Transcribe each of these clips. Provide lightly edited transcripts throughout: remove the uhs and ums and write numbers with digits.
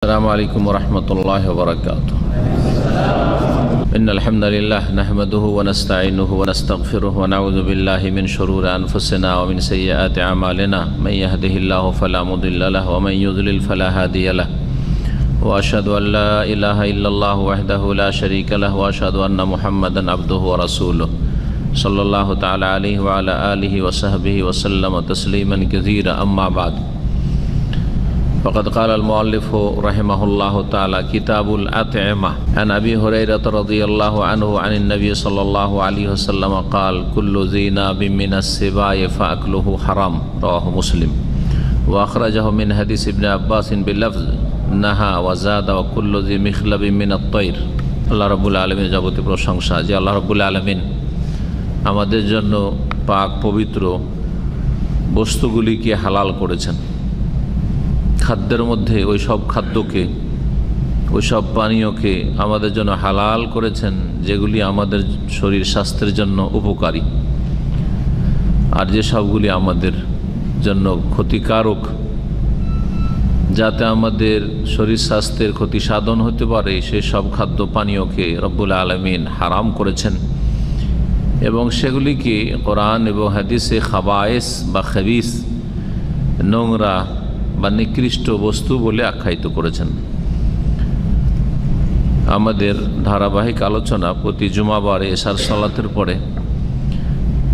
السلام عليكم ورحمة الله وبركاته. إن الحمد لله نحمده ونستعينه ونستغفره ونعوذ بالله من شرور أنفسنا ومن سيئات أعمالنا من يهده الله فلا مضل له ومن يضلل فلا هادي له وأشهد أن لا إله إلا الله وحده لا شريك له وأشهد أن محمدا عبده ورسوله صلى الله تعالى عليه وعلى آله وصحبه وسلم تسليما كثيرا. أما بعد فقد قال المؤلف رحمه الله تعالى كتاب الأطعمة عن أبي هريرة رضي الله عنه عن النبي صلى الله عليه وسلم قال كل ذي ناب من السباع فأكله حرام رواه مسلم وأخرجه من حديث ابن عباس باللفظ نهى وزاد وكل ذي مخلب من الطير. আল্লাহ রাব্বুল আলামিন যাবতীয় প্রশংসা যে আল্লাহ রাব্বুল আলামিন আমাদের জন্য পাক পবিত্র বস্তুগুলিকে হালাল করেছেন। খাদ্যের মধ্যে ওই সব খাদ্যকে ওই সব পানীয়কে আমাদের জন্য হালাল করেছেন যেগুলি আমাদের শরীর স্বাস্থ্যের জন্য উপকারী, আর যে সবগুলি আমাদের জন্য ক্ষতিকারক, যাতে আমাদের শরীর স্বাস্থ্যের ক্ষতি সাধন হতে পারে সেই সব খাদ্য পানীয়কে রব্বুল আলামিন হারাম করেছেন এবং সেগুলিকে কোরআন এবং হাদিসে খাবায়েস বা খাবিস, নোংরা বা নিকৃষ্ট বস্তু বলে আখ্যায়িত করেছেন। আমাদের ধারাবাহিক আলোচনা প্রতি জুমাবারে এশার সালাতের পরে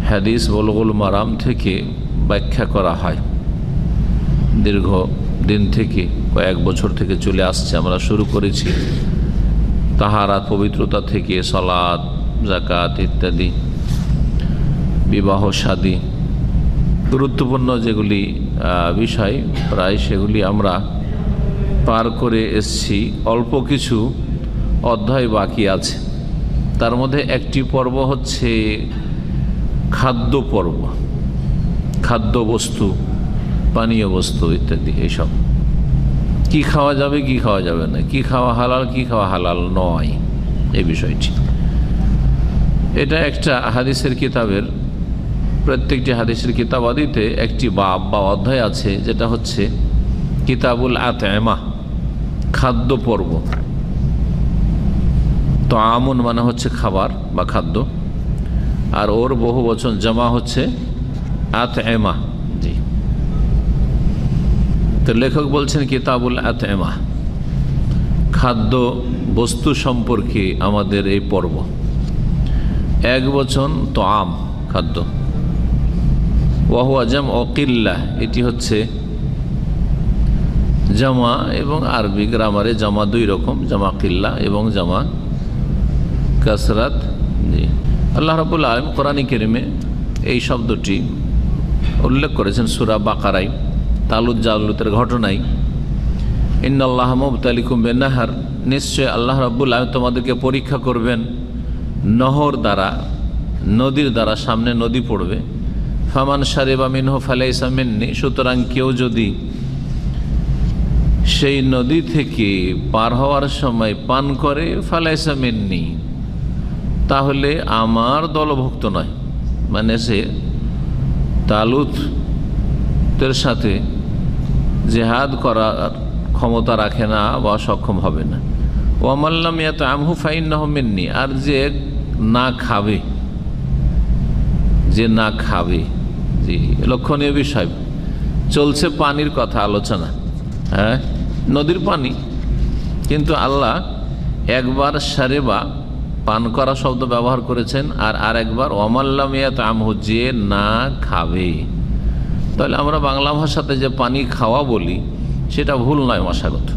হাদিস বুলুগুল মারাম থেকে ব্যাখ্যা করা হয়। দীর্ঘ দিন থেকে কয়েক বছর থেকে চলে আসছে। আমরা শুরু করেছি তাহারাত পবিত্রতা থেকে সালাত, যাকাত ইত্যাদি, বিবাহ শাদী, গুরুত্বপূর্ণ যেগুলি বিষয় প্রায় সেগুলি আমরা পার করে এসেছি। অল্প কিছু অধ্যায় বাকি আছে। তার মধ্যে একটি পর্ব হচ্ছে খাদ্য পর্ব, খাদ্য বস্তু, পানীয় বস্তু ইত্যাদি, এইসব কি খাওয়া যাবে কি খাওয়া যাবে না, কি খাওয়া হালাল কি খাওয়া হালাল নয়, এই বিষয়টি। এটা একটা হাদিসের কিতাবের, প্রত্যেকটি হাদিসের কিতাবাদিতে একটি বাব বা অধ্যায় আছে, যেটা হচ্ছে কিতাবুল আতএমা, খাদ্য পর্ব। তো আমন মানে হচ্ছে খাবার বা খাদ্য, আর ওর বহু বচন জমা হচ্ছে আতএমা। জি, তো লেখক বলছেন কিতাবুল আতএমা, খাদ্য বস্তু সম্পর্কে আমাদের এই পর্ব। এক বচন তো আম, খাদ্য, ওয়াহুয়া জাম ও কিল্লা, এটি হচ্ছে জামা, এবং আরবি গ্রামারে জামা দুই রকম, জামা কিল্লা এবং জামা কাসরাত। জি, আল্লাহ রাব্বুল আলামিন কোরআন কারীমে এই শব্দটি উল্লেখ করেছেন সূরা বাকারায়, তালুত জালুতের ঘটনায়। ইন্নাল্লাহা মুবতালিকুম বিনাহার, নিশ্চয় আল্লাহ রাব্বুল আলামিন তোমাদেরকে পরীক্ষা করবেন নহর দ্বারা, নদীর দ্বারা। সামনে নদী পড়বে। ফামান শারিবা মিনহু ফালাইসা মিন্নি, সুতরাং কেউ যদি সেই নদী থেকে পার হওয়ার সময় পান করে ফালাইসা মিন্নি, তাহলে আমার দলভুক্ত নয়। মানে সে তালুতের সাথে জেহাদ করার ক্ষমতা রাখে না বা সক্ষম হবে না। ওয়ামাল্লাম ইয়াতআমহু ফাইন্নাহু মিন্নি, আর যে না খাবে, যে না খাবে। জি, লক্ষণীয় বিষয় চলছে, পানির কথা আলোচনা। হ্যাঁ, নদীর পানি, কিন্তু আল্লাহ একবার সারেবা, পান করা শব্দ ব্যবহার করেছেন, আর আরেকবার ওয়ামাল্লাম ইয়াতআমহু, যে না খাবে। তাহলে আমরা বাংলা ভাষাতে যে পানি খাওয়া বলি সেটা ভুল নয় মশাগত।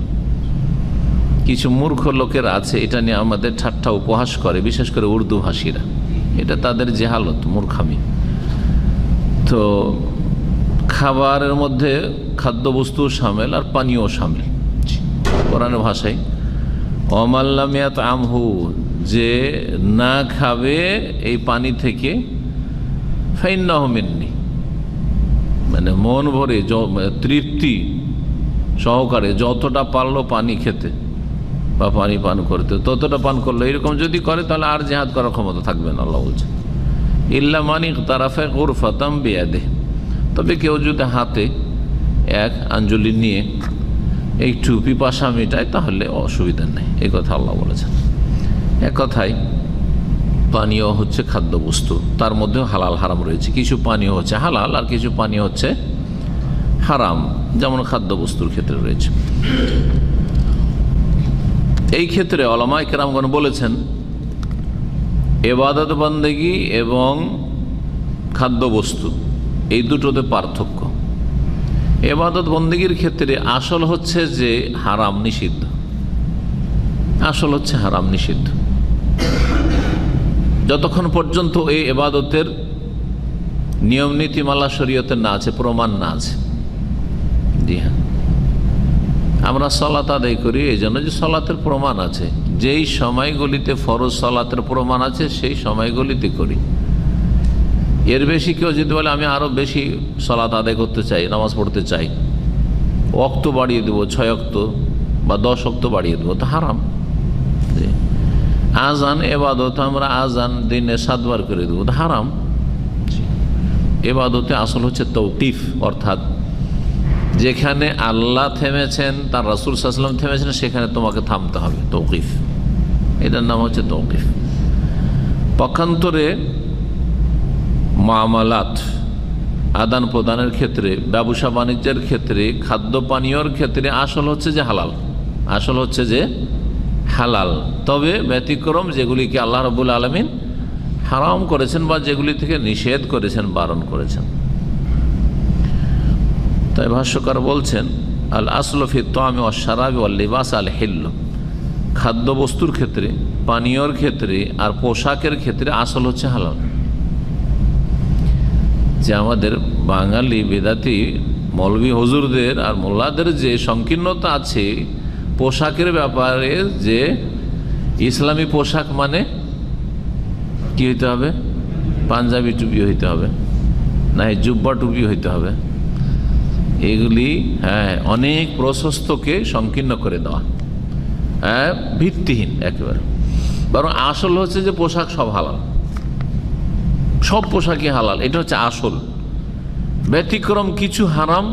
কিছু মূর্খ লোকের আছে এটা নিয়ে আমাদের ঠাট্টা উপহাস করে, বিশেষ করে উর্দু ভাষীরা। এটা তাদের জেহালত, মূর্খামি। তো খাবারের মধ্যে খাদ্যবস্তু শামিল আর পানীয় শামিল। কোরআনের ভাষায় ওয়ামাল্লাম ইয়াতআমহু, যে না খাবে এই পানি থেকে, ফাইন্নাহু মিন্নি, মানে মন ভরে তৃপ্তি সহকারে যতটা পারলো পানি খেতে বা পানি পান করতে, ততটা পান করলো। এরকম যদি করে তাহলে আর জিহাদ করার ক্ষমতা থাকবে না। আল্লাহ বলছেন ইল্লা মান ইকতারাফা গুরফাতাম বিয়াদিহি, তবে কেউ যদি হাতে এক আঞ্জলি নিয়ে একটু পিপাসা মেটায় তাহলে অসুবিধা নেই, এই কথা আল্লাহ বলেছেন। এক কথায় পানীয় হচ্ছে খাদ্যবস্তু, তার মধ্যেও হালাল হারাম রয়েছে। কিছু পানীয় হচ্ছে হালাল আর কিছু পানীয় হচ্ছে হারাম, যেমন খাদ্যবস্তুর ক্ষেত্রে রয়েছে। এই ক্ষেত্রে উলামায়ে কেরামগণ বলেছেন ইবাদত বন্দেগী এবং খাদ্যবস্তু এই দুটোতে পার্থক্য। ইবাদত বন্দেগীর ক্ষেত্রে আসল হচ্ছে যে হারাম নিষিদ্ধ, আসল হচ্ছে হারাম নিষিদ্ধ। যতক্ষণ পর্যন্ত এই ইবাদতের নিয়ম নীতিমালা শরীয়তে না আছে, প্রমাণ না আছে। জি হ্যাঁ, আমরা সালাত আদায় করি এই জন্য যে সালাতের প্রমাণ আছে, যেই সময়গুলিতে ফরজ সালাতের প্রমাণ আছে সেই সময়গুলিতে করি। এর বেশি কেউ যদি বলে আমি আরও বেশি সালাত আদায় করতে চাই, নামাজ পড়তে চাই, ওয়াক্ত বাড়িয়ে দেবো, 6 ওয়াক্ত বা 10 ওয়াক্ত বাড়িয়ে দেবো, তো হারাম। আজান এবাদত আমরা আজান দিনে 7 বার করে দেবো, তো হারাম। এবাদতে আসল হচ্ছে তৌকিফ, অর্থাৎ যেখানে আল্লাহ থেমেছেন, তার রাসূল সাল্লাল্লাহু আলাইহি ওয়াসাল্লাম থেমেছেন, সেখানে তোমাকে থামতে হবে, তৌকিফ। এটার নাম হচ্ছে তৌকিফ। পক্ষান্তরে মামালাত, আদান প্রদানের ক্ষেত্রে, ব্যবসা বাণিজ্যের ক্ষেত্রে, খাদ্য পানীয়র ক্ষেত্রে আসল হচ্ছে যে হালাল, আসল হচ্ছে যে হালাল। তবে ব্যতিক্রম যেগুলিকে আল্লাহ রাব্বুল আলামিন হারাম করেছেন বা যেগুলি থেকে নিষেধ করেছেন, বারণ করেছেন। তাই ভাষ্যকার বলছেন আল আসলু ফি তা'আমি ওয়াশ শারাবি ওয়াল লিবাস আল হিল্ল, খাদ্যবস্তুর ক্ষেত্রে, পানীয়র ক্ষেত্রে আর পোশাকের ক্ষেত্রে আসল হচ্ছে হালাল। যে আমাদের বাঙালি বেদাতি মৌলভী হুজুরদের আর মোল্লাদের যে সংকীর্ণতা আছে পোশাকের ব্যাপারে, যে ইসলামী পোশাক মানে কি হইতে হবে? পাঞ্জাবি টুপি হইতে হবে, না জুব্বা টুপি হইতে হবে। এগুলি অনেক প্রশস্তকে সংকীর্ণ করে দেওয়া, ভিত্তিহীন একেবারে। বরং আসল হচ্ছে যে পোশাক সব হালাল, সব পোশাকই হালাল, এটা হচ্ছে আসল। ব্যতিক্রম কিছু হারাম,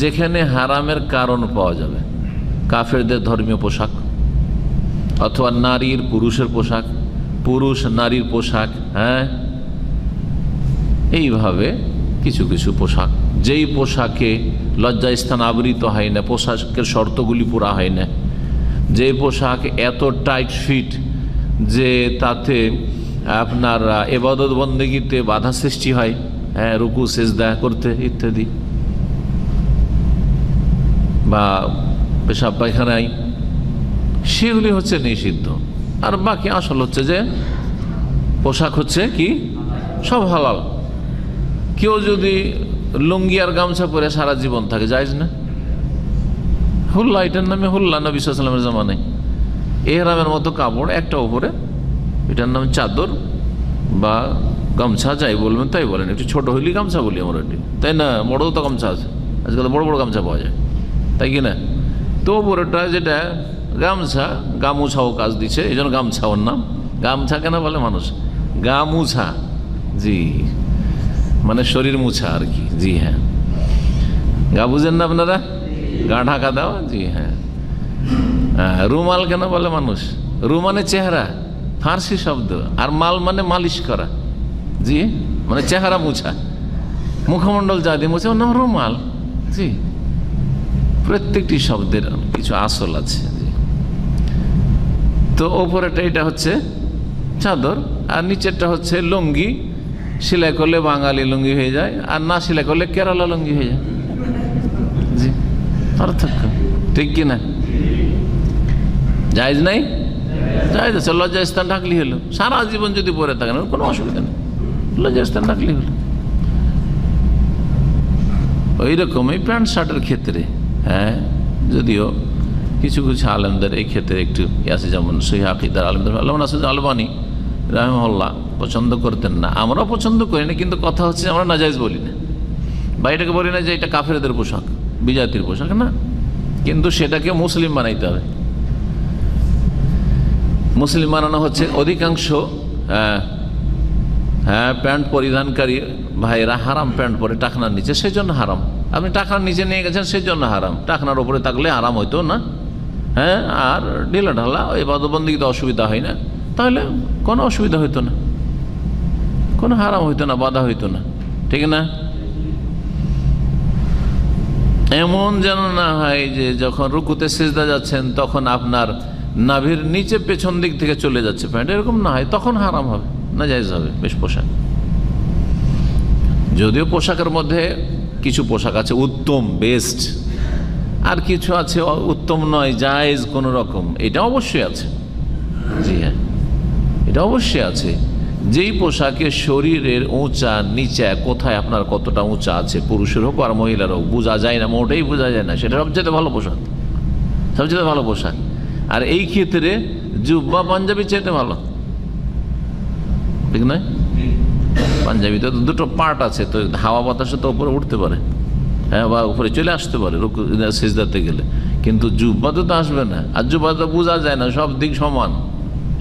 যেখানে হারামের কারণ পাওয়া যাবে, কাফেরদের ধর্মীয় পোশাক, অথবা নারীর পুরুষের পোশাক, পুরুষ নারীর পোশাক, এইভাবে কিছু কিছু পোশাক, যেই পোশাকে লজ্জাস্থান আবৃত হয় না, পোশাকের শর্তগুলি পুরা হয় না, যে পোশাক এত টাইট ফিট যে তাতে আপনার ইবাদত বন্দেগীতে বাধা সৃষ্টি হয়, রুকু সিজদা করতে ইত্যাদি, বা পেশাব পায়খানায়, সেগুলি হচ্ছে নিষিদ্ধ। আর বাকি আসল হচ্ছে যে পোশাক হচ্ছে কি সব হালাল। কেউ যদি লুঙ্গি আর গামছা পরে সারা জীবন থাকে, জায়েজ না? হুল্লা, এটার নামে হুল্লা, নবী সাল্লাল্লাহু আলাইহি ওয়াসাল্লামের জামানায় ইহরামের মতো কাপড় একটা উপরে, এটার নাম চাদর বা গামছা, যাই বলবেন তাই বলেন। একটু ছোট হইলে গামছা বলি আমরা, এটি তাই না? বড়ও তো গামছা আছে, আজকাল বড় বড় গামছা পাওয়া যায়, তাই কি না? তো উপরেটা যেটা গামছা, গামুছাও কাজ দিচ্ছে, এই জন্য গামছা ওর নাম। গামছা কেন বলে মানুষ? গামুছা, জি, মানে শরীর মুছা আর কি। জি হ্যাঁ, গা বুঝেন না আপনারা? গা ঢাকা দেওয়া, জি হ্যাঁ। রুমাল কেন বলে মানুষ? রু মানে চেহারা, ফার্সি শব্দ, আর মাল মানে মালিশ করা, জি, মানে চেহারা মুছা, মুখমণ্ডল যা দিয়ে মুছে, ওর নাম রুমাল। জি, প্রত্যেকটি শব্দের কিছু আসল আছে। জি, তো ওপরেটা এটা হচ্ছে চাদর, আর নিচেরটা হচ্ছে লুঙ্গি। সেলাই করলে বাঙালি লুঙ্গি হয়ে যায়, আর না সেলাই করলে কেরালা লুঙ্গি হয়ে যায়। জি, পার্থক্য, ঠিক কিনা? জায়েজ নাই? জায়েজ আছে, লজ্জাস্থান ঢাকলি হলো। সারা জীবন যদি পরে থাকেন কোনো অসুবিধা নেই, লজ্জাস্থান ঢাকলি হলো। ওই রকমই প্যান্ট শার্টের ক্ষেত্রে, যদিও কিছু কিছু আলেমদের এই ক্ষেত্রে একটু আছে, যেমন সহিহ আকীদার আলেমদের আল্লামা নাসিরুদ্দিন আলবানী রাহিমাহুল্লাহ পছন্দ করতেন না, আমরাও পছন্দ করি না, কিন্তু কথা হচ্ছে আমরা নাজায়েজ বলি না, বা এটাকে বলি না যে এটা কাফেরদের পোশাক, বিজাতির পোশাক না, কিন্তু সেটাকে মুসলিম বানাইতে হবে। মুসলিম বানানো হচ্ছে অধিকাংশ প্যান্ট পরিধানকারী ভাইয়েরা হারাম প্যান্ট পরে টাকনার নিচে, সেই জন্য হারাম। আপনি টাকার নিচে নিয়ে গেছেন সেই জন্য হারাম, টাকার উপরে থাকলে হারাম হইতো না। হ্যাঁ, আর ঢিলা ঢালা ওই বাদবন্দিতে অসুবিধা হয় না, তাহলে কোনো অসুবিধা হইতো না, কোনো হারাম হইতো না, বাধা হইতো না, ঠিক না? এমন যেন না হয় যে যখন রুকুতে সিজদা যাচ্ছেন তখন আপনার নাভির নিচে পেছন দিক থেকে চলে যাচ্ছে প্যান্ট, এরকম না হয়, তখন হারাম হবে, না জায়েজ হবে বেশ পোশাক। যদিও পোশাকের মধ্যে কিছু পোশাক আছে উত্তম বেস্ট, আর কিছু আছে উত্তম নয় জায়েজ কোনো রকম, এটা অবশ্যই আছে। জি হ্যাঁ, এটা অবশ্যই আছে। যেই পোশাকে শরীরের উঁচা নিচা কোথায় আপনার কতটা উঁচা আছে, পুরুষের হোক আর মহিলার হোক, বোঝা যায় না, মোটেই বোঝা যায় না, সেটা সবচেয়ে ভালো পোশাক, সবচেয়ে ভালো পোশাক। আর এই ক্ষেত্রে জুব্বা পাঞ্জাবি চাইতে ভালো, ঠিক নয়? পাঞ্জাবিতে তো দুটো পার্ট আছে, তো হাওয়া বাতাসে তো উপরে উঠতে পারে, হ্যাঁ, বা উপরে চলে আসতে পারে সিজদাতে গেলে, কিন্তু জুব্বাতে তো আসবে না। আর জুব্বাতে বোঝা যায় না, সব দিক সমান,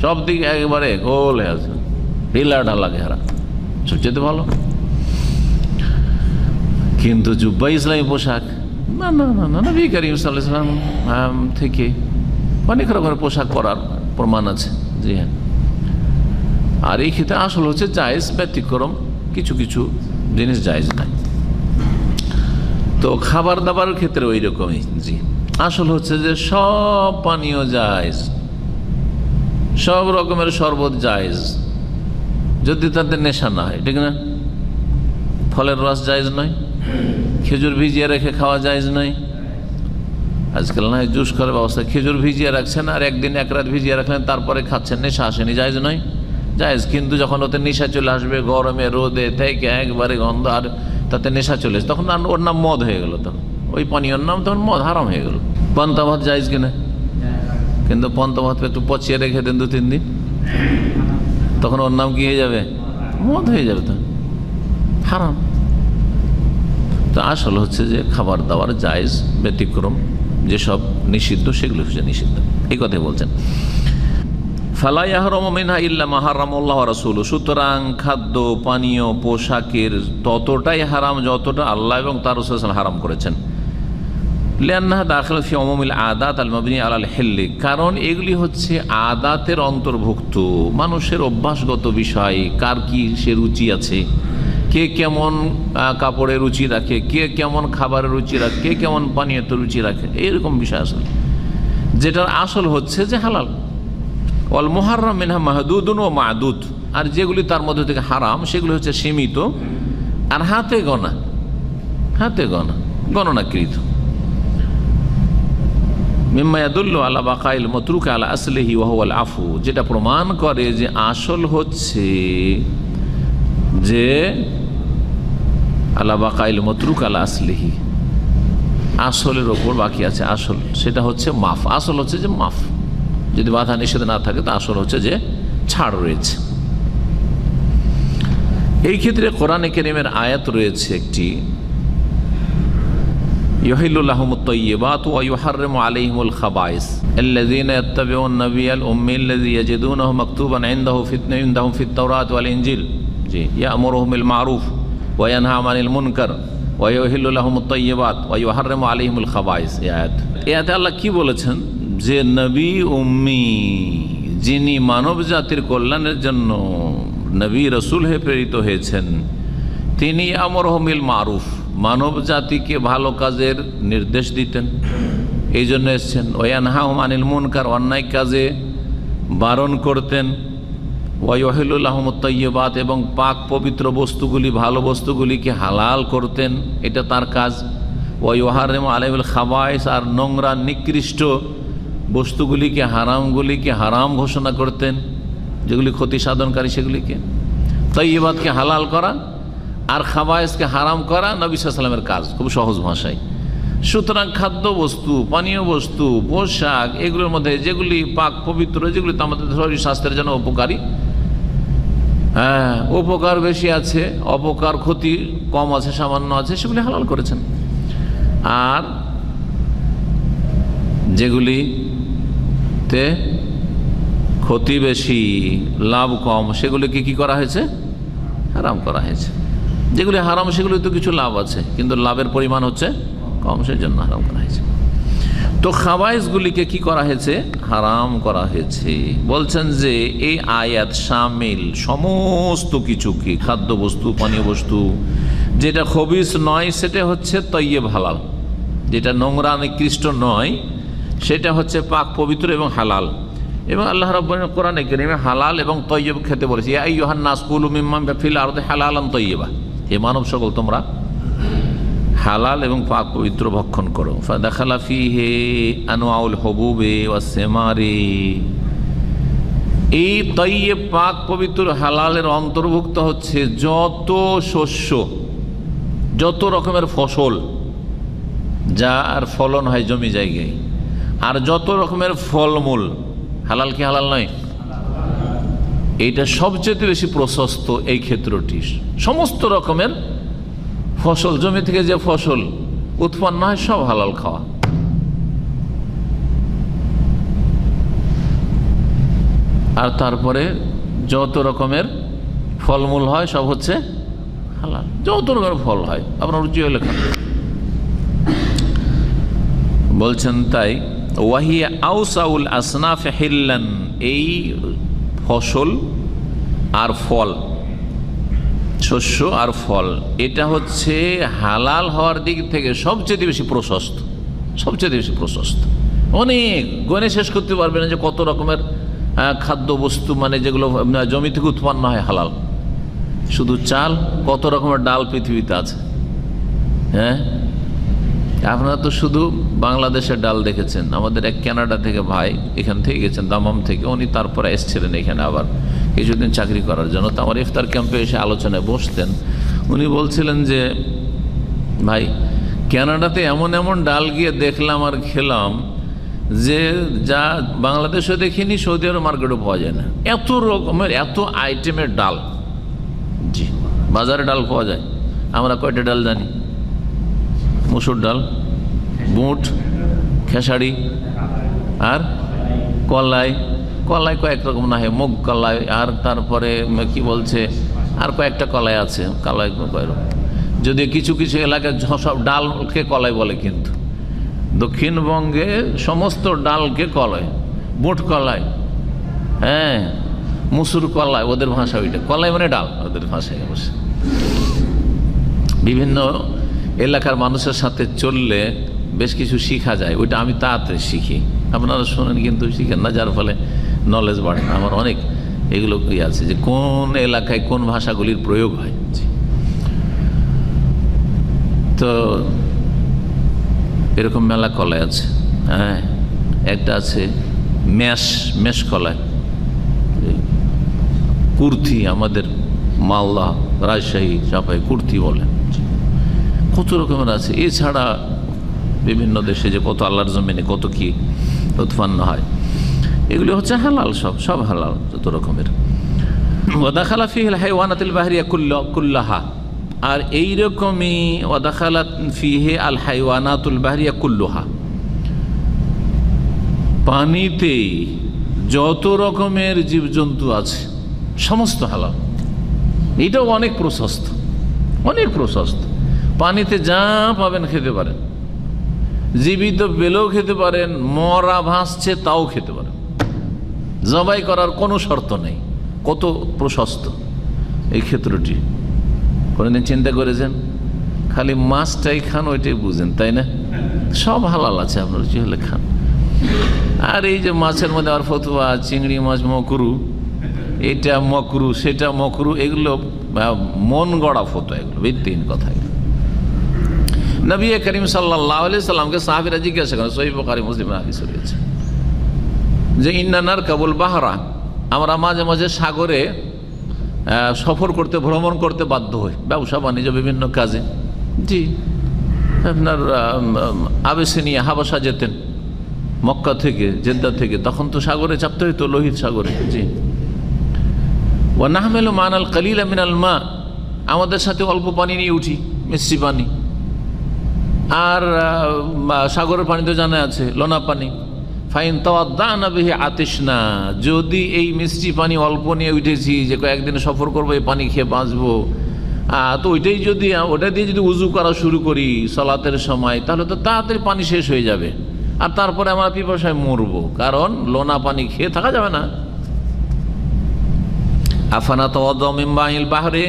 সব দিক একেবারে গোল হয়ে আছে, ঢিলা ঢালা ঘেরা, সবচেয়ে ভালো। কিন্তু জুব্বা ইসলামী পোশাক না, না না না, নবী করিম সাল্লাল্লাহু আলাইহি ওয়াসাল্লাম থেকে অনেক রকমের পোশাক পরার প্রমাণ আছে। জি হ্যাঁ, আর এই ক্ষেত্রে আসল হচ্ছে জায়েজ, ব্যতিক্রম কিছু কিছু জিনিস জায়েজ নাই। তো খাবার দাবারের ক্ষেত্রে ওই রকমই। জি, আসল হচ্ছে যে সব পানীয় জায়েজ, সব রকমের শরবত জায়েজ, যদি তাতে নেশা না হয়, ঠিক না? ফলের রস জায়েজ নয়, খেজুর ভিজিয়ে রেখে খাওয়া জায়েজ নয়। আজকাল না জুস করার ব্যবস্থা, খেজুর ভিজিয়ে রাখছেন আর একদিন এক রাত ভিজিয়ে রাখলেন, তারপরে খাচ্ছেন, নেশা আসেনি, জায়েজ নয়? জায়েজ। কিন্তু যখন ওতে নেশা চলে আসবে, গরমে রোদে থেকে একবারে গন্ধ, আর তাতে নেশা চলে আসে, তখন ওর নাম মদ হয়ে গেল, তখন ওই পানীয়র নাম তখন মদ, হারাম হয়ে গেল। পান্তা ভাত জায়েজ কিনা? কিন্তু পান্তা ভাত একটু পচিয়ে রেখে দেন 2-3 দিন, তখন ওর নাম কি হয়ে যাবে? মদ হয়ে যাবে, তো হারাম। তো আসল হচ্ছে যে খাবার দাবার জায়েজ, ব্যতিক্রম যেসব নিষিদ্ধ সেগুলো হচ্ছে নিষিদ্ধ, এই কথাই বলছেন। ফালা ইয়াহরামু মিনহা ইল্লা মা হারামাল্লাহু ওয়া রাসূলুহু, সুতরাং খাদ্য পানীয় পোশাকের ততটাই হারাম যতটা আল্লাহ এবং তার রাসূল সাল্লাল্লাহু আলাইহি ওয়াসাল্লাম হারাম করেছেন। লিআন্নাহা দাখিলা ফি উমুমিল আদাত আল মাবনি আলাল হিল্লি, কারণ এগুলি হচ্ছে আদাতের অন্তর্ভুক্ত, মানুষের অভ্যাসগত বিষয়, কার কি সে রুচি আছে, কে কেমন কাপড়ে রুচি রাখে, কে কেমন খাবারের রুচি রাখে, কে কেমন পানীয়তে রুচি রাখে, এইরকম বিষয় আসলে, যেটার আসল হচ্ছে যে হালাল। ওয়াল মুহাররাম মিনহা মাহদুদুন ওয়া মা'দুদ, আর যেগুলি তার মধ্যে থেকে হারাম সেগুলি হচ্ছে সীমিত আর হাতে গোনা, হাতে গোনা, গণনাকৃত। মিম্মা ইয়াদুল্লু আলা বাকাইল মাতরুক আলা আসলিহি ওয়া হুয়াল আফু, যেটা প্রমাণ করে যে আসল হচ্ছে যে আলা বাকাইল মাতরুক আলা আসলিহি, আসলের ওপর বাকি আছে আসল, সেটা হচ্ছে মাফ। আসল হচ্ছে যে মাফ, যদি বাধা নিষেধ না থাকে তা আসল হচ্ছে যে ছাড় রয়েছে। এই ক্ষেত্রে কোরআনে কারীমের আয়াত রয়েছে একটি, ইউহিল্লু লাহুমুত তাইয়্যিবাতু ওয়া ইউহাররিমু আলাইহিমুল খাবায়েস আল্লাযীনা ইয়াত্তাবিউন নাবিয়াল উম্মিয়াল্লাযী ইয়াজিদুনাহু মাকতুবান ইনদাহুম ফিত তাওরাত ওয়াল ইনজিল। জি, ইয়া'মুরুহুম বিল মা'রুফ ওয়া ইয়ানহা আনিল মুনকার ওয়া ইউহিল্লু লাহুমুত তাইয়্যিবাত ওয়া ইউহাররিমু আলাইহিমুল খাবায়েস। এই আয়াতে আল্লাহ কি বলেছেন? যে নবী উম্মি, যিনি মানব জাতির কল্যাণের জন্য নবী রসুল হয়ে প্রেরিত হয়েছেন, তিনি আমরহুম বিল মারুফ, মানব জাতিকে ভালো কাজের নির্দেশ দিতেন, এই জন্য এসছেন। ওয়ানহাহুম আনিল মুনকার, অন্যায় কাজে বারণ করতেন। ওয়াইহিল্লু লাহুমুত তাইয়্যিবাত, এবং পাক পবিত্র বস্তুগুলি, ভালো বস্তুগুলিকে হালাল করতেন, এটা তার কাজ। ওয়াইহাররিমু আলাইহিল খাবায়েস, আর নোংরা নিকৃষ্ট বস্তুগুলিকে, হারামগুলিকে হারাম ঘোষণা করতেন, যেগুলি ক্ষতি সাধনকারী সেগুলিকে। তাইয়্যিবাতকে হালাল করা আর খাবায়েসকে হারাম করা নবী সাল্লাল্লাহু আলাইহি ওয়াসাল্লামের কাজ, খুব সহজ ভাষায়। সুতরাং খাদ্য বস্তু, পানীয় বস্তু, পোশাক, এগুলোর মধ্যে যেগুলি পাক পবিত্র, যেগুলি তো আমাদের শরীর স্বাস্থ্যের জন্য উপকারী, হ্যাঁ উপকার বেশি আছে, অপকার ক্ষতি কম আছে, সামান্য আছে, সেগুলি হালাল করেছেন। আর যেগুলিতে ক্ষতি বেশি লাভ কম, সেগুলিকে কি করা হয়েছে? হারাম করা হয়েছে। যেগুলি হারাম সেগুলি তো কিছু লাভ আছে, কিন্তু লাভের পরিমাণ হচ্ছে কম, সেই জন্য হারাম করা হয়েছে। তো খাবাইসগুলিকে কি করা হয়েছে? হারাম করা হয়েছে। বলছেন যে এই আয়াত শামিল সমস্ত কিছুকে, খাদ্যবস্তু, পানীয় বস্তু, যেটা খবিস নয় সেটা হচ্ছে তৈয়ব হালাল, যেটা নোংরা নিকৃষ্ট নয় সেটা হচ্ছে পাক পবিত্র এবং হালাল। এবং আল্লাহ রাব্বুল কোরআনে কারীমে হালাল এবং তৈয়ব খেতে বলেছে, ইয়া আইয়ুহান নাস কুলু মিম্মা ফিল আরদি হালালান তৈয়বা, হে মানব সকল তোমরা হালাল এবং পাক পবিত্র ভক্ষণ করো। ফাদাখালা ফিহি আনওয়াউল হুবুবি ওয়াস সিমারি, এই তৈয়ব পাক পবিত্র হালালের অন্তর্ভুক্ত হচ্ছে যত শস্য, যত রকমের ফসল যার ফলন হয় জমি জায়গায়, আর যত রকমের ফলমূল। হালাল কি হালাল নয়? এইটা সবচেয়ে বেশি প্রশস্ত এই ক্ষেত্রটি। সমস্ত রকমের ফসল, জমি থেকে যে ফসল উৎপন্ন হয় সব হালাল খাওয়া। আর তারপরে যত রকমের ফলমূল হয় সব হচ্ছে হালাল, যত রকমের ফল হয় আপনার রুচি হলে খান। বলছেন তাই ওয়াহিয়া আউসাউল আসনাফ হিল্লান, এই ফসল আর ফল, শস্য আর ফল, এটা হচ্ছে হালাল হওয়ার দিক থেকে সবচেয়ে বেশি প্রশস্ত, সবচেয়ে বেশি প্রশস্ত। অনেক গনে শেষ করতে পারবে না যে কত রকমের খাদ্যবস্তু, মানে যেগুলো জমি থেকে উৎপন্ন হয় হালাল। শুধু চাল, কত রকমের ডাল পৃথিবীতে আছে। হ্যাঁ, আপনারা তো শুধু বাংলাদেশের ডাল দেখেছেন। আমাদের এক কানাডা থেকে ভাই এখান থেকে গেছেন, দামাম থেকে, উনি তারপরে এসেছিলেন এখানে আবার কিছুদিন চাকরি করার জন্য। তো আমার ইফতার ক্যাম্পে এসে আলোচনায় বসতেন। উনি বলছিলেন যে ভাই কানাডাতে এমন এমন ডাল গিয়ে দেখলাম আর খেলাম যে যা বাংলাদেশে দেখিনি, সৌদি আরব মার্কেটও পাওয়া যায় না। এত রকমের, এত আইটেমের ডাল, জি বাজারে ডাল পাওয়া যায়। আমরা কয়টা ডাল জানি? মসুর ডাল, বুট, খেসারি আর কলাই। কলাই কয়েক রকম না হয়, মুগ কলাই, আর তারপরে কি বলছে আর কয়েকটা কলাই আছে। কলাই যদিও কিছু কিছু এলাকায় সব ডালকে কলাই বলে, কিন্তু দক্ষিণবঙ্গে সমস্ত ডালকে কলাই, বুট কলাই, হ্যাঁ মুসুর কলাই, ওদের ভাষা ওইটা। কলাই মানে ডাল ওদের ভাষায়। অবশ্য বিভিন্ন এলাকার মানুষের সাথে চললে বেশ কিছু শিখা যায়, ওইটা আমি তাড়াতাড়ি শিখি। আপনারা শোনেন কিন্তু শিখেন না, যার ফলে নলেজ বাড়ে না। আমার অনেক এগুলো আছে যে কোন এলাকায় কোন ভাষাগুলির প্রয়োগ হয়। তো এরকম মেলা কলাই আছে। হ্যাঁ, একটা আছে মেশ কলাই, কুর্তি, আমাদের মালদা, রাজশাহী, চাপাই কুর্তি বলে। কত রকমের আছে। এছাড়া বিভিন্ন দেশে যে কত আল্লাহর জমিনে কত কি উৎপন্ন হয়, এগুলি হচ্ছে হালাল, সব হালাল যত রকমের। ওয়াদাখালা ফিহিল হাইওয়ানাতুল বাহরিয়া কুল্লাহা, আর এইরকমই ওয়াদাখালাত ফিহি আল হাইওয়ানাতুল বাহরিয়া কুল্লুহা, পানিতে যত রকমের জীবজন্তু আছে সমস্ত হালাল। এটাও অনেক প্রশস্ত, অনেক প্রশস্ত। পানিতে যা পাবেন খেতে পারেন, জীবিত পেলেও খেতে পারেন, মরা ভাসছে তাও খেতে পারেন, জবাই করার কোনো শর্ত নেই। কত প্রশস্ত এই ক্ষেত্রটি, কোনোদিন চিন্তা করেছেন? খালি মাছটাই খান, ওইটাই বুঝেন, তাই না? সব হালাল আছে, আপনার কি হলে খান। আর এই যে মাছের মধ্যে আর ফতুয়া, চিংড়ি মাছ মকরু, এটা মকরু সেটা মকরু, এগুলো মন গড়া ফতুয়া, এগুলো ভিত্তিহীন কথা। নবী করিম সাল্লাল্লাহু আলাইহি সাল্লামকে সাহাবীরা জিজ্ঞাসা করেন, সহিহ বুখারী মুসলিমের হাদিস রয়েছে, যে ইন্নানার কাবুল বাহরা, আমরা মাঝে মাঝে সাগরে সফর করতে, ভ্রমণ করতে বাধ্য হই, ব্যবসা বাণিজ্য বিভিন্ন কাজে। জি, আপনার আবেসিনিয়া, হাবাসা যেতেন মক্কা থেকে, জেদ্দা থেকে, তখন তো সাগরে চাপতে হইতো, লোহিত সাগরে। জি, ওয়া নাহমিলু মানাল কালিলা মিনাল মা, আমাদের সাথে অল্প পানি নিয়ে উঠি, মিষ্টি পানি। আর সাগরের পানি তো জানা আছে, লোনা পানি। ফাইন তাওয়াদ্দানা বিহি আতিশনা, যদি এই মিষ্টি পানি অল্প নিয়ে উঠেছি, যে কয়েকদিন সফর করবো, এই পানি খেয়ে বাঁচবো, তো ওটা দিয়ে যদি উজু করা শুরু করি সালাতের সময়, তাহলে তো তাড়াতাড়ি পানি শেষ হয়ে যাবে, আর তারপরে আমরা পিপাসায় মরবো, কারণ লোনা পানি খেয়ে থাকা যাবে না। আফানা তাওয়াদ্দু মিন মাইল বাহরে,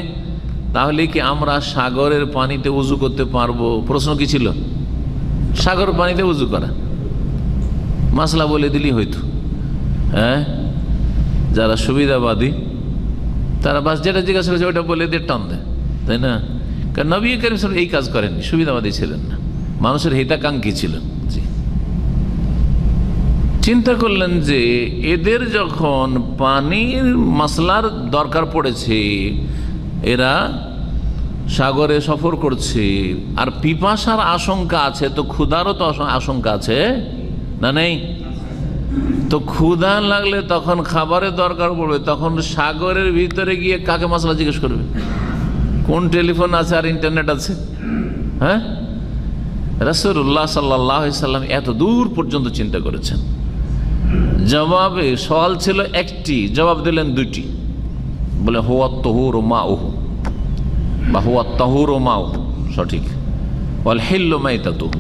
তাহলে কি আমরা সাগরের পানিতে উজু করতে পারবো? প্রশ্ন কি ছিল? সাগরের পানিতে উজু করা মাসলা বলে দিলেই হয়তো। হ্যাঁ, যারা সুবিধাবাদী তারা বাস যেটা জিজ্ঞাসা করেছে ওইটা বলে দিয়ে টান দেয়, তাই না? কারণ নবী করিম সাল্লাল্লাহু আলাইহি ওয়াসাল্লাম এই কাজ করেননি, সুবিধাবাদী ছিলেন না, মানুষের হিতাকাঙ্ক্ষী ছিলেন। জি, চিন্তা করলেন যে এদের যখন পানির মাসলার দরকার পড়েছে, এরা সাগরে সফর করছে, আর পিপাসার আশঙ্কা আছে, তো ক্ষুধারও তো আশঙ্কা আছে না? নেই? তো ক্ষুধা লাগলে তখন খাবারের দরকার পড়বে, তখন সাগরের ভিতরে গিয়ে কাকে মাসলা জিজ্ঞেস করবে? কোন টেলিফোন আছে আর ইন্টারনেট আছে? হ্যাঁ, রাসূলুল্লাহ সাল্লাল্লাহু আলাইহি সাল্লাম এত দূর পর্যন্ত চিন্তা করেছেন। জবাবে সওয়াল ছিল একটি, জবাব দিলেন দুটি। বলে হুয়াত তাহুরু মাউহু, বা হুয়াত তাহুরু মাউহু, সঠিক। ওয়াল হিল্লু মাইতাতুহু,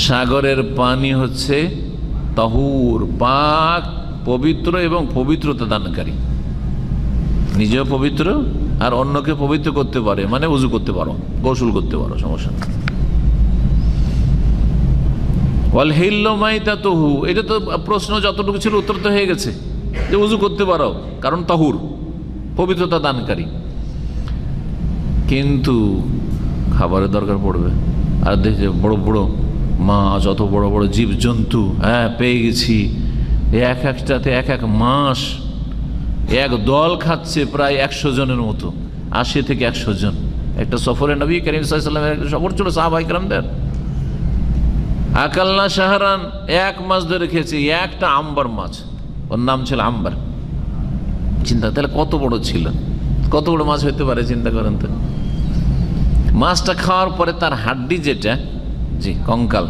সাগরের পানি হচ্ছে তাহুর, পাক, পবিত্র এবং পবিত্রতা দানকারী। নিজেও পবিত্র আর অন্যকে পবিত্র করতে পারে, মানে উজু করতে পারো, গোসল করতে পারো, সমস্যা নেই। ওয়াল হিল্লু মাইতাতুহু, এটা তো প্রশ্ন যতটুকু ছিল উত্তর তো হয়ে গেছে, যে উজু করতে পারো কারণ তাহুর, পবিত্রতা দানকারী। কিন্তু খাবারের দরকার পড়বে, আর দেখে বড় বড় মাছ, অত বড় বড় জীবজন্তু, হ্যাঁ পেয়ে গেছি, এক একটাতে এক এক মাস, এক দল খাচ্ছে প্রায় 100 জনের মতো, 80 থেকে 100 জন। একটা সফরে নবী করিম সাল্লাল্লাহু আলাইহি ওয়াসাল্লামের একটা সফর ছিল সাহাবায়ে কেরামদের। আকালনা শাহরান, 1 মাস ধরে খেয়েছে একটা আম্বার মাছ, ওর নাম ছিল আম্বার। চিন্তা, তাহলে কত বড় ছিল, কত বড় মাছ হইতে পারে, চিন্তা করেন তো। মাছটা খাওয়ার পরে তার হাড্ডি যেটা, জি কঙ্কাল,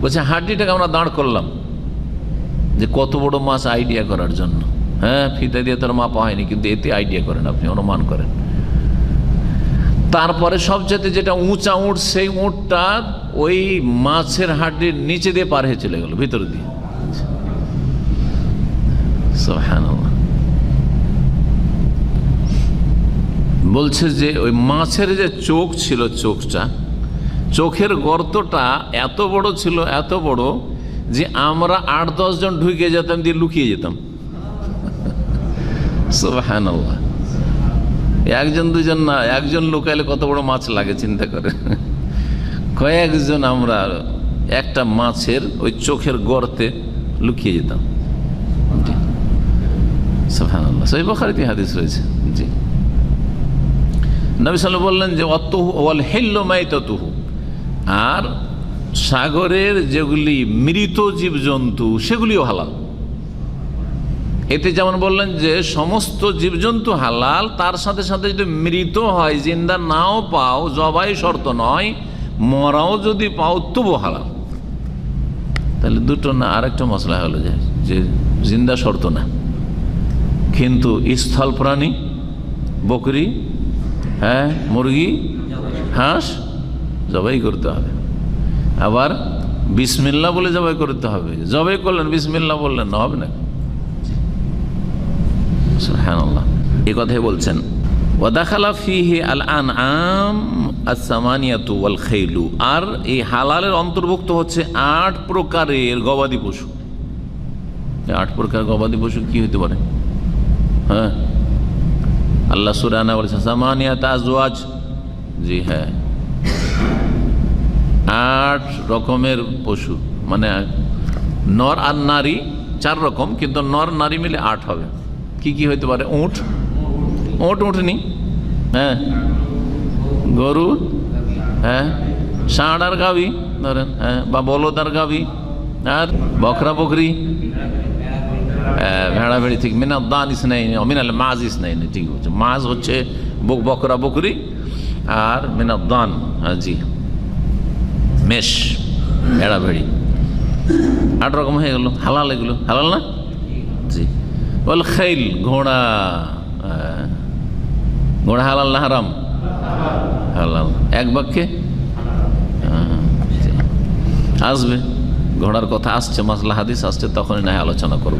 বলছে হাড্ডিটাকে আমরা দাঁড় করলাম, যে কত বড় মাছ আইডিয়া করার জন্য। হ্যাঁ, ফিতা দিয়ে তার মাপা হয়নি, কিন্তু এতে আইডিয়া করেন আপনি, অনুমান করেন। তারপরে সবচেয়ে যেটা উঁচা উঁট, সেই উঁটটা ওই মাছের হাড্ডির নিচে দিয়ে পার হয়ে চলে গেল, ভিতর দিয়ে। সুবহানাল্লাহ। বলছে যে ওই মাছের যে চোখ ছিল, চোখের গর্তটা এত বড় ছিল, এত বড় যে আমরা 8-10 জন ঢুকে যেতাম, দিয়ে লুকিয়ে যেতাম। সুবহানাল্লাহ। 1-2 জন না, একজন লুকাইলে কত বড় মাছ লাগে, চিন্তা করে। কয়েকজন আমরা একটা মাছের ওই চোখের গর্তে লুকিয়ে যেতাম। সুবহানাল্লাহ। সহিহ বুখারীতে হাদিস রয়েছে। জি, নবী সাল্লাল্লাহু আলাইহি ওয়াসাল্লাম বললেন যে ওয়াল হিল্লু মাইতাতুহু, আর সাগরের যেগুলি মৃত জীবজন্তু সেগুলিও হালাল। এতে যেমন বললেন যে সমস্ত জীবজন্তু হালাল, তার সাথে সাথে যদি মৃত হয়, জিন্দা নাও পাও, জবাই শর্ত নয়, মরাও যদি পাও তবু হালাল। তাহলে দুটো না, আরেকটা মশলা হলো যে জিন্দা শর্ত না, কিন্তু স্থল প্রাণী, বকরি, হ্যাঁ মুরগি, হাঁস জবাই করতে হবে। আবার বিসমিল্লাহ বলে জবাই করতে হবে। জবাই করলেন, বিসমিল্লাহ বললেন না, হবে না। সুবহানাল্লাহ। এই কথাই বলছেন। ওয়াদাখালা ফিহি আল আনআম আস-সামানিয়াতু ওয়াল খাইলু, আর এই হালালের অন্তর্ভুক্ত হচ্ছে 8 প্রকারের গবাদি পশু। 8 প্রকার গবাদি পশু কি হতে পারে? হ্যাঁ, আল্লাহ সূরা আনা বলেছেন সামানিয়াত আজওয়াজ। জি হ্যাঁ, 8 রকমের পশু, মানে নর আর নারী 4 রকম, কিন্তু নর নারী মিলে 8 হবে। কি কি হইতে পারে? উট, উটনি, হ্যাঁ, গরু, হ্যাঁ, ষাঁড় আর গাভী ধরেন, হ্যাঁ, বা বলদ আর গাভী, আর বকরা বকরি, ভেড়া ভেড়ি, ঠিক। মিনাল দান ইসনাইন, মিনাল মাজ ইসনাইন, ঠিক হচ্ছে। মাজ হচ্ছে বকরা বকরি, আর মিনাল দান, হ্যাঁ জি, মেষ, ভেড়া ভেড়ি, 8 রকম হয়ে গেল। হালাল, এগুলো হালাল না? জি। বল খাইল, ঘোড়া, ঘোড়া হালাল না হারাম? হালাল। এক বাক্যে আসবে, ঘোড়ার কথা আসছে, মাসলা হাদিস আসছে, তখনই না আলোচনা করব।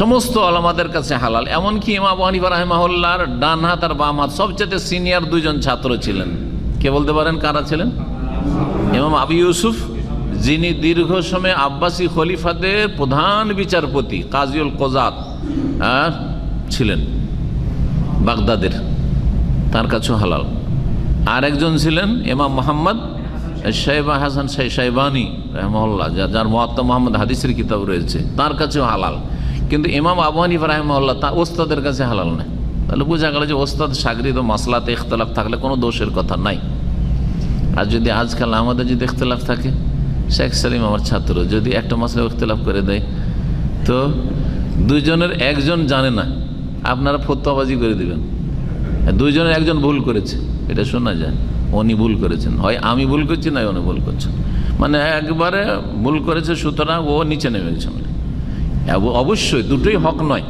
সমস্ত আলেমদের কাছে হালাল। এমনকি ইমাম আবু হানিফা রাহিমাহুল্লাহর ডান হাত আর বাম হাত সবচেয়ে সিনিয়র দুইজন ছাত্র ছিলেন। কে বলতে পারেন কারা ছিলেন? ইমাম আবু ইউসুফ, যিনি দীর্ঘ সময় আব্বাসী খলিফাদের প্রধান বিচারপতি কাজীউল কোজাত ছিলেন বাগদাদের, তার কাছেও হালাল। আর একজন ছিলেন ইমাম মোহাম্মদ শাইবা হাসান শাইবানি রাহিমাহুল্লাহ, যার মুয়াত্তা মুহাম্মদ হাদিসের কিতাব রয়েছে, তার কাছেও হালাল। কিন্তু ইমাম আবু হানিফা রাহিমাহুল্লাহ তা ওস্তাদের কাছে হালাল না। তাহলে বোঝা গেল যে ওস্তাদ শাগরিদ ও মাসলাতে ইখতিলাফ থাকলে কোনো দোষের কথা নাই। আর যদি আজকাল আমাদের যদি ইখতিলাফ থাকে, শেখ সালিম আমার ছাত্র যদি একটা মাসলা ইখতিলাফ করে দেয়, তো দুইজনের একজন জানে না, আপনারা ফতোয়াবাজি করে দিবেন। দুইজনের একজন ভুল করেছে, এটা শোনা যায়, উনি ভুল করেছেন, হয় আমি ভুল করছি না উনি ভুল করছেন, মানে একবারে ভুল করেছে, সুতরাং ও নিচে নেমে গেছেন। অবশ্যই দুটোই হক নয়,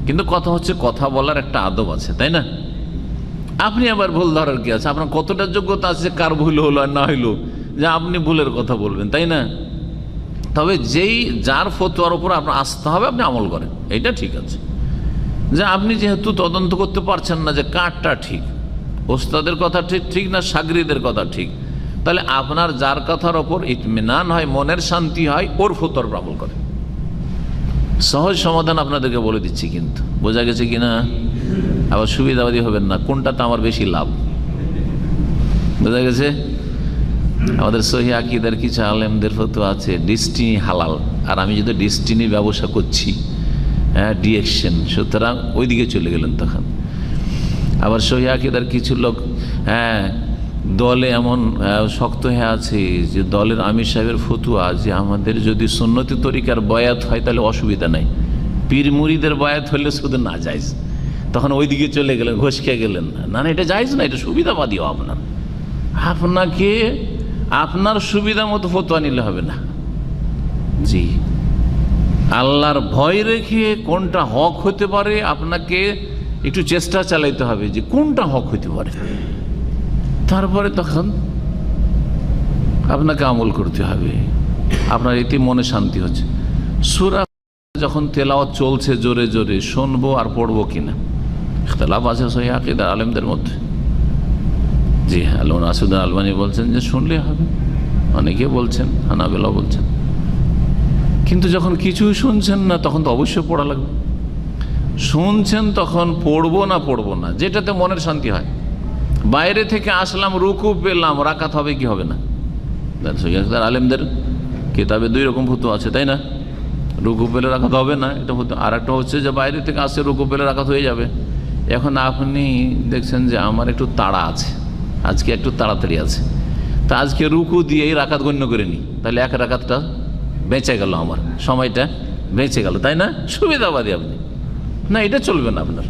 কিন্তু কথা হচ্ছে কথা বলার একটা আদব আছে, তাই না? আপনি আবার ভুল ধরার কি আছে? আপনার কতটা যোগ্যতা আছে কার ভুল হলো আর না হইলো যে আপনি ভুলের কথা বলবেন, তাই না? তবে যার ফতোয়ার উপর আপনার আস্থা হবে আপনি আমল করেন, এটা ঠিক আছে। যে আপনি যেহেতু তদন্ত করতে পারছেন না যে কারটা ঠিক, ওস্তাদের কথা ঠিক না শাগরিদের কথা ঠিক, তাহলে আপনার যার কথার ওপর ইতমিনান হয়, মনের শান্তি হয়, ওর ফতোয়ার উপর আমল করেন। সহজ সমাধান আপনাদেরকে বলে দিচ্ছি, কিন্তু বোঝা গেছে কিনা? আবার সুবিধাবাদী হবেন না, কোনটাতে আমার বেশি লাভ, বোঝা গেছে? আমাদের সহিহ আকীদার কিছু আলেমদের ফতোয়া আছে ডেস্টিনি হালাল, আর আমি যদি ডেস্টিনি ব্যবসা করছি, ডিরেকশন, সুতরাং ওইদিকে চলে গেলেন তখন। আবার সহিহ আকীদার কিছু লোক দলে এমন শক্ত হয়ে আছে যে দলের আমির সাহেবের ফতোয়া যে আমাদের যদি সুন্নতি তরিকার বয়াত হয় তাহলে অসুবিধা নাই, পীর মুরিদের বয়াত হলে শুধু না জায়েজ, তখন ওইদিকে চলে গেলেন, ঘোষ খেয়ে গেলেন। না না, এটা জায়েজ না, এটা সুবিধাবাদীও আপনাকে আপনার সুবিধা মতো ফতোয়া নিলে হবে না। জি, আল্লাহর ভয় রেখে কোনটা হক হতে পারে আপনাকে একটু চেষ্টা চালাইতে হবে যে কোনটা হক হতে পারে, তারপরে তখন আপনাকে আমল করতে হবে। আপনার এতে মনে শান্তি হচ্ছে। সূরা যখন তেলাওয়াত চলছে জোরে জোরে, শুনবো আর পড়বো কিনা, ইখতিলাফ আছে সহিহ আকীদার আলেমদের মধ্যে। জি হ্যাঁ, আল্লামা নাসিরউদ্দিন আলবানী বলছেন যে শুনলে হবে, অনেকে বলছেন, হানাবেলা বলছেন। কিন্তু যখন কিছুই শুনছেন না তখন তো অবশ্যই পড়া লাগবে। শুনছেন তখন পড়বো না, যেটাতে মনের শান্তি হয়। বাইরে থেকে আসলাম, রুকু পেলাম, রাকাত হবে কি হবে না? আলেমদের কিতাবে দুই রকম ফতোয়া আছে, তাই না? রুকু পেলে রাকাত হবে না, এটা ফতোয়া। আর একটা হচ্ছে যে বাইরে থেকে আসে, রুকু পেলে রাকাত হয়ে যাবে। এখন আপনি দেখছেন যে আমার একটু তাড়া আছে, আজকে একটু তাড়াতাড়ি আছে, তা আজকে রুকু দিয়েই রাকাত গণ্য করে নি, তাহলে এক রাকাতটা বেঁচে গেল, আমার সময়টা বেঁচে গেল, তাই না? সুবিধাবাদী আপনি না, এটা চলবে না। আপনার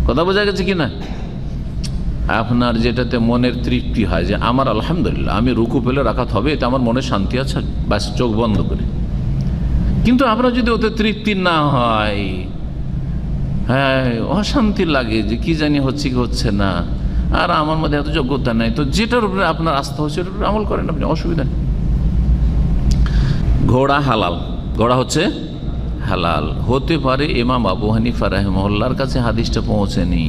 কথা বোঝা গেছে কি না? আপনার যেটাতে মনের তৃপ্তি হয় যে আমার আলহামদুলিল্লাহ আমি রুকু পেলে রাকাত হবে, এতে আমার মনে শান্তি আছে, ব্যাস চোখ বন্ধ করে। কিন্তু আপনার যদি ওতে তৃপ্তি না হয়, অশান্তি লাগে যে কি জানি হচ্ছে কি হচ্ছে না, আর আমার মধ্যে এত যোগ্যতা নাই, তো যেটার উপরে আপনার আস্থা হচ্ছে ওটার উপরে আমল করেন আপনি, অসুবিধা নেই। ঘোড়া হালাল, ঘোড়া হচ্ছে হালাল হতে পারে। ইমাম আবু হানিফা রাহিমাহুল্লাহর কাছে হাদিসটা পৌঁছেনি,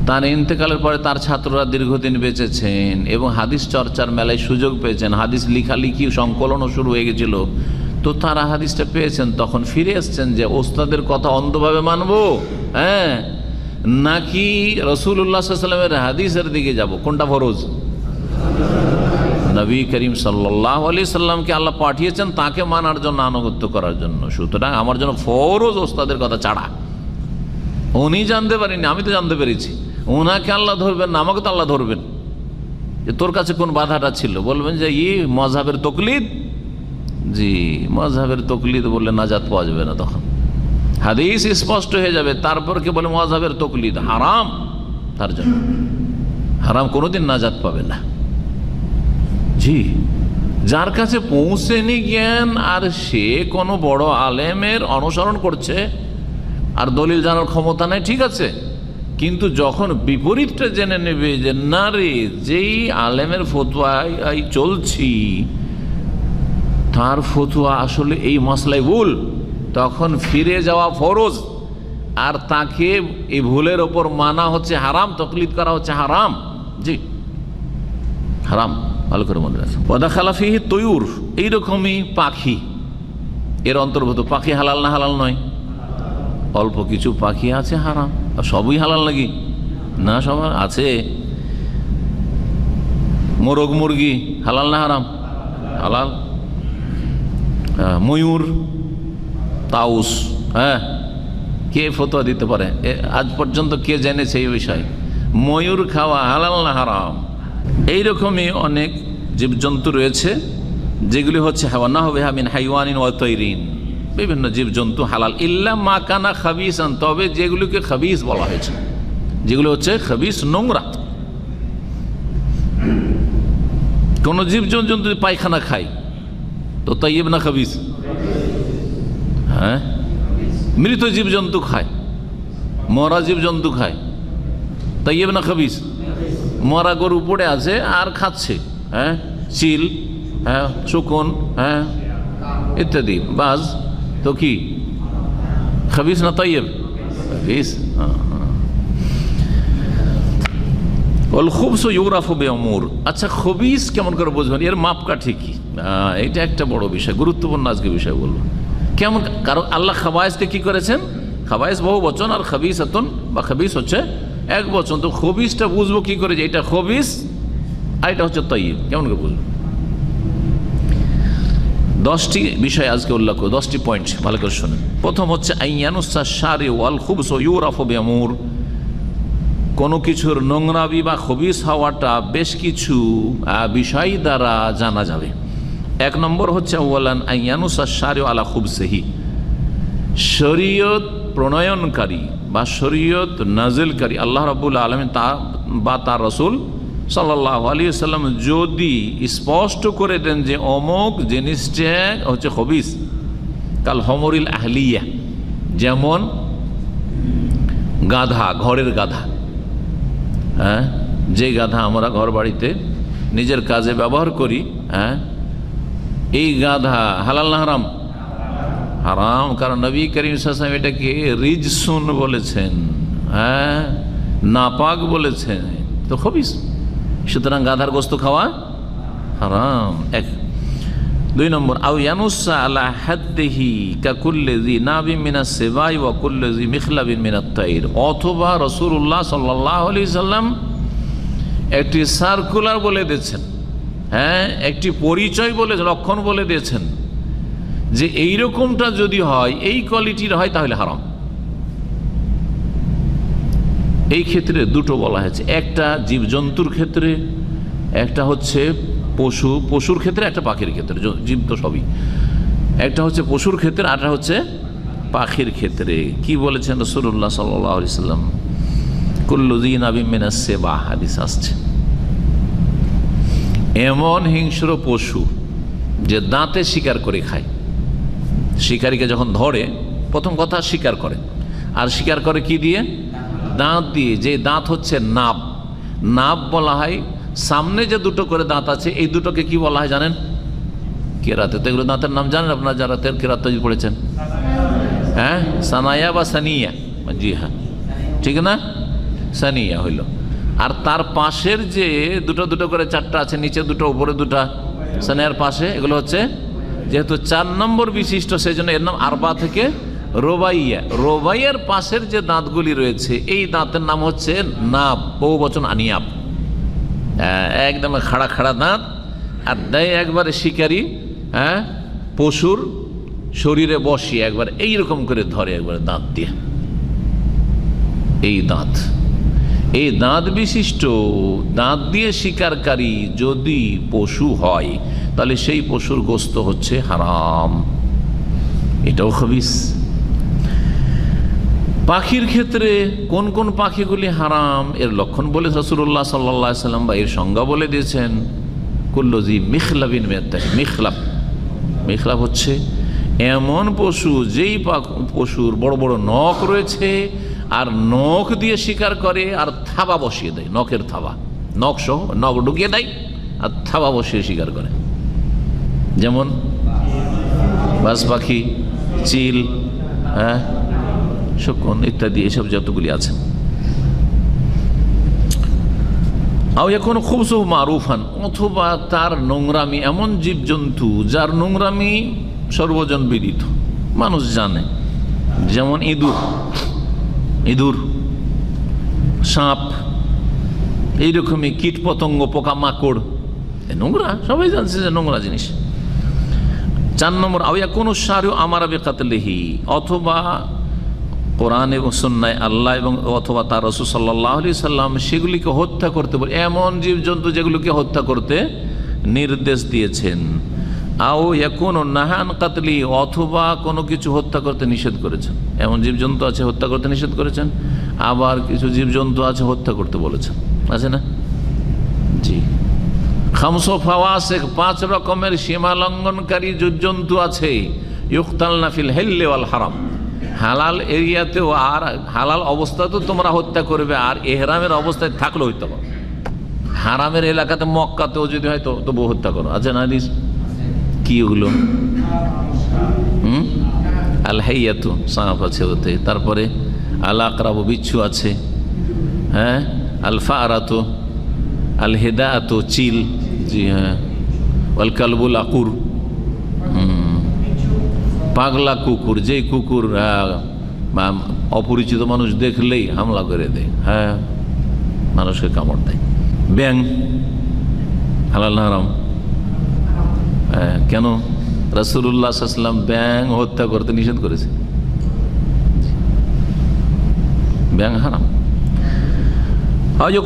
তার ইন্তেকালের পরে তার ছাত্ররা দীর্ঘদিন বেঁচেছেন এবং হাদিস চর্চার মেলায় সুযোগ পেয়েছেন, হাদিস লিখালিখি সংকলনও শুরু হয়ে গেছিল, তো তারা হাদিসটা পেয়েছেন, তখন ফিরে এসছেন যে ওস্তাদের কথা অন্ধভাবে মানবো, নাকি রাসূলুল্লাহ সাল্লাল্লাহু আলাইহি ওয়াসাল্লামের হাদিসের দিকে যাব, কোনটা ফরজ? নবী করিম সাল্লাল্লাহু আলাইহি সাল্লামকে আল্লাহ পাঠিয়েছেন তাকে মানার জন্য, আনুগত্য করার জন্য, সুতরাং আমার জন্য ফরজ ওস্তাদের কথা ছাড়া। উনি জানতে পারেনি, আমি তো জানতে পেরেছি। ওনাকে আল্লাহ ধরবেন না, আমাকে তো আল্লাহ ধরবেন। যে তোর কাছে কোন বাধাটা ছিল, বলবেন যে মযহাবের তাকলিদ। জি, মযহাবের তাকলিদ বললে নাজাত পাওয়া যাবে না, তখন হাদিস স্পষ্ট হয়ে যাবে। তারপর কে বলে মযহাবের তাকলিদ হারাম, তার জন্য হারাম, কোনোদিন নাজাত পাবে না। জি, যার কাছে পৌঁছেনি জ্ঞান আর সে কোনো বড় আলেমের অনুসরণ করছে আর দলিল জানার ক্ষমতা নেই, ঠিক আছে, কিন্তু যখন বিপরীতটা জেনে নেবে যে না রে, যেই আলেমের ফতোয়ায় চলছি তার ফতোয়া আসলে এই মাসলায় ভুল, তখন ফিরে যাওয়া ফরজ, আর তাকে এই ভুলের ওপর মানা হচ্ছে হারাম, তকলিদ করা হচ্ছে হারাম। জি, হারাম, ভালো করে মনে রাখেন। ওয়াদা খালাফিহি তয়ুর, এইরকমই পাখি এর অন্তর্ভুক্ত। পাখি হালাল না হালাল নয়? অল্প কিছু পাখি আছে হারাম, আর সবই হালাল নাকি? না, সব আছে। মোরগ মুরগি হালাল না হারাম? হালাল। ময়ূর, তাউস, হ্যাঁ, কে ফতোয়া দিতে পারে? আজ পর্যন্ত কে জেনেছে এই বিষয়ে? ময়ূর খাওয়া হালাল না হারাম? এইরকমই অনেক জীবজন্তু রয়েছে যেগুলি হচ্ছে হাওয়ানা হবে হামিন হাইওয়ানিন ওয়া তৈরিন, বিভিন্ন জীবজন্তু হালাল, ইল্লা মা কানা খাবিসান, তবে যেগুলিকে খাবিস বলা হয়েছে, যেগুলো হচ্ছে খাবিস, নোংরা। কোন জীবজন্তু যদি পায়খানা খায় তো তাইয়্যিব না খাবিস? হ্যাঁ, মৃত জীবজন্তু খায়, মরা জীবজন্তু খায়, তাইয়্যিব না খাবিস? মরা গরু পড়ে আছে আর খাচ্ছে, হ্যাঁ, চিল, হ্যাঁ, শুকুন, হ্যাঁ, ইত্যাদি, বাজ, তো কি খাবিস না তাইয়্যিব? খাবিস। আচ্ছা, খবিস কেমন করে বুঝবেন? এর মাপকাঠি কি? এটা একটা বড় বিষয়, গুরুত্বপূর্ণ আজকে বিষয় বলবো। কেমন? কারণ আল্লাহ খাবায়েসকে কি করেছেন? খাবায়েস বহু বচন, আর খাবিসাতুন বা খাবিস হচ্ছে এক বচন। তো খবিসটা বুঝবো কি করে যে এটা খবিস আর এটা হচ্ছে তাইয়্যিব? কেমন করে বুঝবো? 10টি বিষয় আজকে উল্লেখ করব, 10টি পয়েন্ট, ভালো করে শুনেন। প্রথম হচ্ছে আইয়ানুসা শারি ওয়াল খুবস ইউরাফু বিআমুর, কোনো কিছুর নোংরাবি বা খবিস হওয়াটা বেশ কিছু বিষয় দ্বারা জানা যাবে। 1 নম্বর হচ্ছে আউয়ালান আইয়ানুসা শারি আলা খুবসিহি, শরীয়ত প্রণয়নকারী বা শরীয়ত নাজিলকারী আল্লাহ রাব্বুল আলামিন বা তার রাসূল সাল্লাল্লাহু আলাইহি ওয়াসাল্লাম যদি স্পষ্ট করে দেন যে অমুক জিনিসটা হচ্ছে খবিস, কাল হমরিল আহলিয়া, যেমন গাধা, ঘরের গাধা, হ্যাঁ, যে গাধা আমরা ঘর বাড়িতে নিজের কাজে ব্যবহার করি, হ্যাঁ, এই গাধা হালাল না হারাম? হারাম। কারণ নবী করিম সাল্লাল্লাহু আলাইহি ওয়াসাল্লাম এটাকে রিজসুন বলেছেন, হ্যাঁ, নাপাক বলেছেন, তো খবিস। সুতরাং গাধার গোস্ত খাওয়া হারাম। 2 নম্বর আও ইয়ানুসা আলা হাদ্দিহি কাকুল্লি জি নাবিন মিনাস সিবাই ওয়া কুল্লি জি মিখলাবিন মিনাত তাইর, অথবা রাসূলুল্লাহ সাল্লাল্লাহু আলাইহি সাল্লাম একটি সার্কুলার বলে দিয়েছেন, হ্যাঁ, একটি পরিচয় বলে, লক্ষণ বলে দিয়েছেন যে এই রকমটা যদি হয়, এই কোয়ালিটির হয়, তাহলে হারাম। এই ক্ষেত্রে দুটো বলা হয়েছে, একটা জীবজন্তুর ক্ষেত্রে, একটা হচ্ছে পশুর ক্ষেত্রে, একটা পাখির ক্ষেত্রে। জীব তো সবই, একটা হচ্ছে পশুর ক্ষেত্রে, আরটা হচ্ছে পাখির ক্ষেত্রে। কি বলেছেন রাসূলুল্লাহ সাল্লাল্লাহু আলাইহি সাল্লাম? কুল্লু জি নাবিন মিনাস সিবা, হাদিস আসছে, এমন হিংস্র পশু যে দাঁতে শিকার করে খায়, শিকারীকে যখন ধরে প্রথম কথা শিকার করে, আর শিকার করে কি দিয়ে? দাঁত দিয়ে। যে দাঁত হচ্ছে নাব, নাব বলা হয় সামনে যে দুটো করে দাঁত আছে, এই দুটোকে কি বলা হয় জানেন? কেরাতে তো এগুলো দাঁতের নাম জানেন আপনারা যারা কেরাতে পড়েছেন, হ্যাঁ, সানায়া বা সানিয়া, জি হ্যাঁ, ঠিক না, সানিয়া হইল। আর তার পাশের যে দুটো দুটো করে 4টা আছে, নিচে দুটো উপরে দুটা, সানিয়ার পাশে, এগুলো হচ্ছে যেহেতু 4 নম্বর বিশিষ্ট, সেই জন্য এর নাম আরবা থেকে রোবাইয়া। রোবাইয়ার পাশের যে দাঁতগুলি রয়েছে, এই দাঁতের নাম হচ্ছে নাব, বহু বচন আনিয়াব, একদম খাড়া খাড়া দাঁত। আর দেয় একবারে শিকারি, হ্যাঁ, পশুর শরীরে বসিয়ে একবার এইরকম করে ধরে একবারে দাঁত দিয়ে। এই দাঁত বিশিষ্ট, দাঁত দিয়ে শিকারকারী যদি পশু হয়, তাহলে সেই পশুর গোস্ত হচ্ছে হারাম, এটাও খবিস। পাখির ক্ষেত্রে কোন কোন পাখিগুলি হারাম, এর লক্ষণ বলে রাসূলুল্লাহ সাল্লাল্লাহু আলাইহি সাল্লাম বা এর সংজ্ঞা বলে দিয়েছেন। কুল্লু জি মিখলাবিন মিনাত তাইর, মিখলাব হচ্ছে এমন পশু যেই পশুর বড় বড় নখ রয়েছে আর নখ দিয়ে শিকার করে আর থাবা বসিয়ে দেয়, নখের থাবা, নখ সহ নখ ঢুকিয়ে দেয় আর থাবা বসিয়ে শিকার করে, যেমন বাজ পাখি, চিল, হ্যাঁ, শকুন ইত্যাদি, এসব যতগুলি আছে। আও এখন খুব সব মারুফান, অথবা তার নোংরামি, এমন জীবজন্তু যার নোংরামি সর্বজন বিদিত, মানুষ জানে, যেমন ইঁদুর, সাপ, এইরকমই কীট পতঙ্গ, পোকা মাকড়, নোংরা, সবাই জানছে যে নোংরা জিনিস। 4 নম্বর, আউয়া কোন শারিউ আমারা বিকাতলিহি, অথবা কোরআন এবং সুন্নাহ আল্লাহ এবং অথবা তার রাসূল সাল্লাল্লাহু আলাইহি সাল্লাম সেগুলিকে হত্যা করতে বলে, এমন জীবজন্তু যেগুলোকে হত্যা করতে নির্দেশ দিয়েছেন। আও ইয়াকুনু নাহান কাতলি, অথবা কোনো কিছু হত্যা করতে নিষেধ করেছেন। এমন জীবজন্তু আছে হত্যা করতে নিষেধ করেছেন, আবার কিছু জীবজন্তু আছে হত্যা করতে বলেছেন, আছে না? জি। খামসু ফাওয়াসিক, 5 রকমের সীমা লঙ্ঘনকারী জীবজন্তু আছে। ইউকতালনা ফিল হিল্লি ওয়াল হারাম, হালাল এরিয়াতেও আর হালাল অবস্থাতেও তোমরা হত্যা করবে, আর এহরামের অবস্থায় থাকলেও হত্যা করো। হারামের এলাকাতে মক্কাতেও যদি হয় তো তবু হত্যা করো, আছে না হাদিস? কি ওগুলো? আল হাইয়াতু, সাপ আছে ওতে, তারপরে আল আকরাবু, বিচ্ছু আছে, হ্যাঁ, আল ফারাতু, আল হেদায়াতু, চিল, জি হ্যাঁ, আল কালবুল আকুর, পাগলা কুকুর, যেই কুকুর অপরিচিত মানুষ দেখলেই হামলা করে দেয়, হ্যাঁ, মানুষকে কামড় দেয়। ব্যাং হালাল না হারাম? হ্যাঁ, কেন? রাসূলুল্লাহ সাল্লাল্লাহু আলাইহি ওয়াসাল্লাম ব্যাং হত্যা করতে নিষেধ করেছে, ব্যাং হারাম।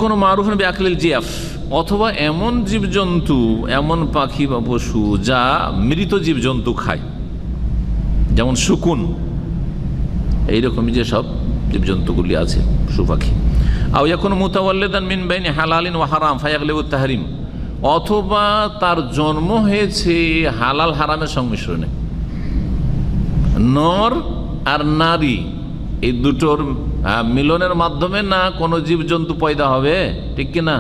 কোনো মারুফ বিআকলিল জিয়াফ, অথবা এমন জীবজন্তু, এমন পাখি বা পশু যা মৃত জীবজন্তু খায়, যেমন শকুন, এইরকমই যেসব জীবজন্তুগুলি আছে, পশু পাখি। আও ইয়াকুনু মুতাওয়াল্লিদান মিন বাইনি হালালিন ওয়া হারাম ফায়াগলিবু তাহরিম, অথবা তার জন্ম হয়েছে হালাল হারামের সংমিশ্রণে, নর আর নারী এই দুটোর মিলনের মাধ্যমে না কোনো জীবজন্তু পয়দা হবে, ঠিক কিনা?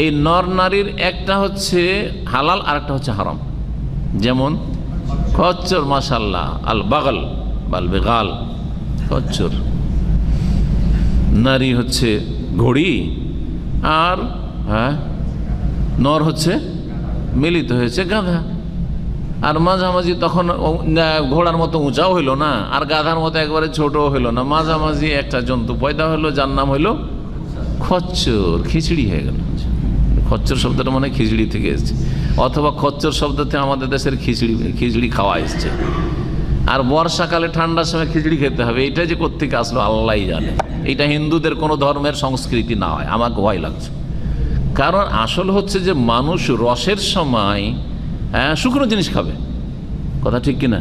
এই নর নারীর একটা হচ্ছে হালাল আর একটা হচ্ছে হারাম, যেমন খচ্চর, মাশাআল্লাহ, আল বাগল বাল বেগাল, খচ্চর। নারী হচ্ছে ঘোড়ি, আর হ্যাঁ নর হচ্ছে মিলিত হয়েছে গাধা, আর মাঝামাঝি তখন ঘোড়ার মতো উঁচাও হইল না, আর গাধার মতো একবারে ছোটও হইল না, মাঝামাঝি একটা জন্তু পয়দা হলো, যার নাম হইল খচ্চর। খিচড়ি হয়ে গেল। খচ্চর শব্দটা মনে হয় খিচড়ি থেকে এসছে, অথবা খচ্চর শব্দ থেকে আমাদের দেশের খিচড়ি খাওয়া এসছে। আর বর্ষাকালে ঠান্ডার সময় খিচড়ি খেতে হবে, এটা যে কোত্থেকে আসলো আল্লাহই জানে। এটা হিন্দুদের কোনো ধর্মের সংস্কৃতি না হয়, আমার ভয় লাগছে। কারণ আসল হচ্ছে যে মানুষ রসের সময় শুকনো জিনিস খাবে, কথা ঠিক কিনা?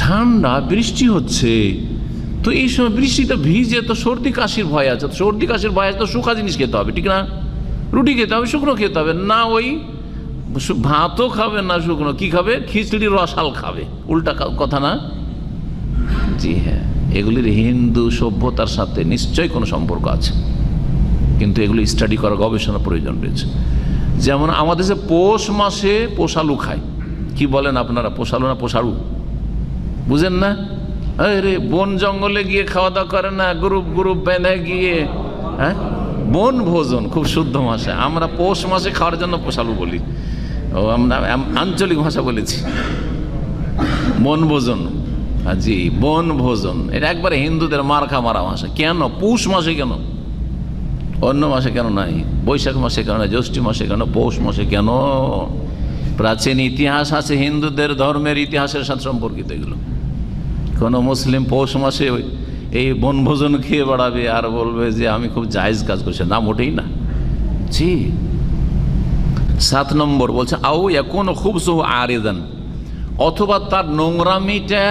ঠান্ডা, বৃষ্টি হচ্ছে, তো এই সময় বৃষ্টিতে ভিজে তো সর্দি কাশির ভয় আছে, সর্দি কাশির ভয় আছে তো শুকা জিনিস খেতে হবে, ঠিক না? রুটি খেতে হবে, শুকনো খেতে হবে না, ওই ভাতও খাবে না শুকনো, কি খাবে? খিচড়ি রসাল খাবে, উল্টা কথা না? জি হ্যাঁ, এগুলির হিন্দু সভ্যতার সাথে নিশ্চয়ই কোনো সম্পর্ক আছে, কিন্তু এগুলো স্টাডি করা, গবেষণা প্রয়োজন রয়েছে। যেমন আমাদের যে পৌষ মাসে পোষালু খায়, কি বলেন আপনারা, পোষালু না পোষালু? বুঝেন না? আরে বন জঙ্গলে গিয়ে খাওয়া দাওয়া করে না, গ্রুপ বেঁধে গিয়ে, হ্যাঁ, বন ভোজন, খুব শুদ্ধ ভাষা। আমরা পৌষ মাসে খাওয়ার জন্য পোষালু বলি, ও আমরা আঞ্চলিক ভাষা বলেছি, বন ভোজন। জি, বন ভোজন, এটা একবারে হিন্দুদের মার্কা মারা ভাষা। কেন পৌষ মাসে, কেন অন্য মাসে কেন নাই? বৈশাখ মাসে কেন নাই? জ্যৈষ্ঠ মাসে কেন? পৌষ মাসে কেন? প্রাচীন ইতিহাস আছে, হিন্দুদের ধর্মের ইতিহাসের সাথে সম্পর্কিত এগুলো। কোনো মুসলিম পৌষ মাসে এই বনভোজন খেয়ে বেড়াবে আর বলবে যে আমি খুব জায়েজ কাজ করছি, না, মোটেই না। জি। 7 নম্বর বলছে আও ইয়াকুনু খুবসুহু আরিদান, অথবা তার নোংরামিটা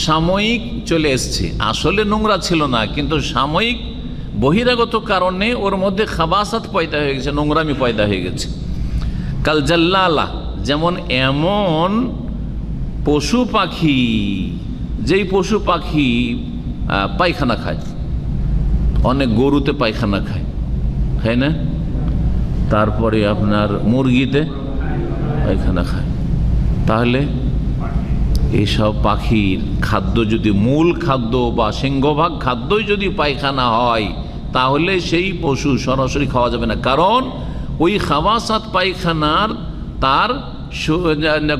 সাময়িক চলে এসছে, আসলে নোংরা ছিল না, কিন্তু সাময়িক বহিরাগত কারণে ওর মধ্যে খাবাসাত পয়দা হয়ে গেছে, নোংরামি পয়দা হয়ে গেছে। কাল জাল্লালা, যেমন এমন পশু পাখি, যেই পশু পাখি পায়খানা খায়, অনেক গরুতে পায়খানা খায় না, তারপরে আপনার মুরগিতে পায়খানা খায়। তাহলে এইসব পাখির খাদ্য যদি মূল খাদ্য বা সিংহভাগ খাদ্যই যদি পায়খানা হয়, তাহলে সেই পশু সরাসরি খাওয়া যাবে না। কারণ ওই খাবাসাত পায়খানার তার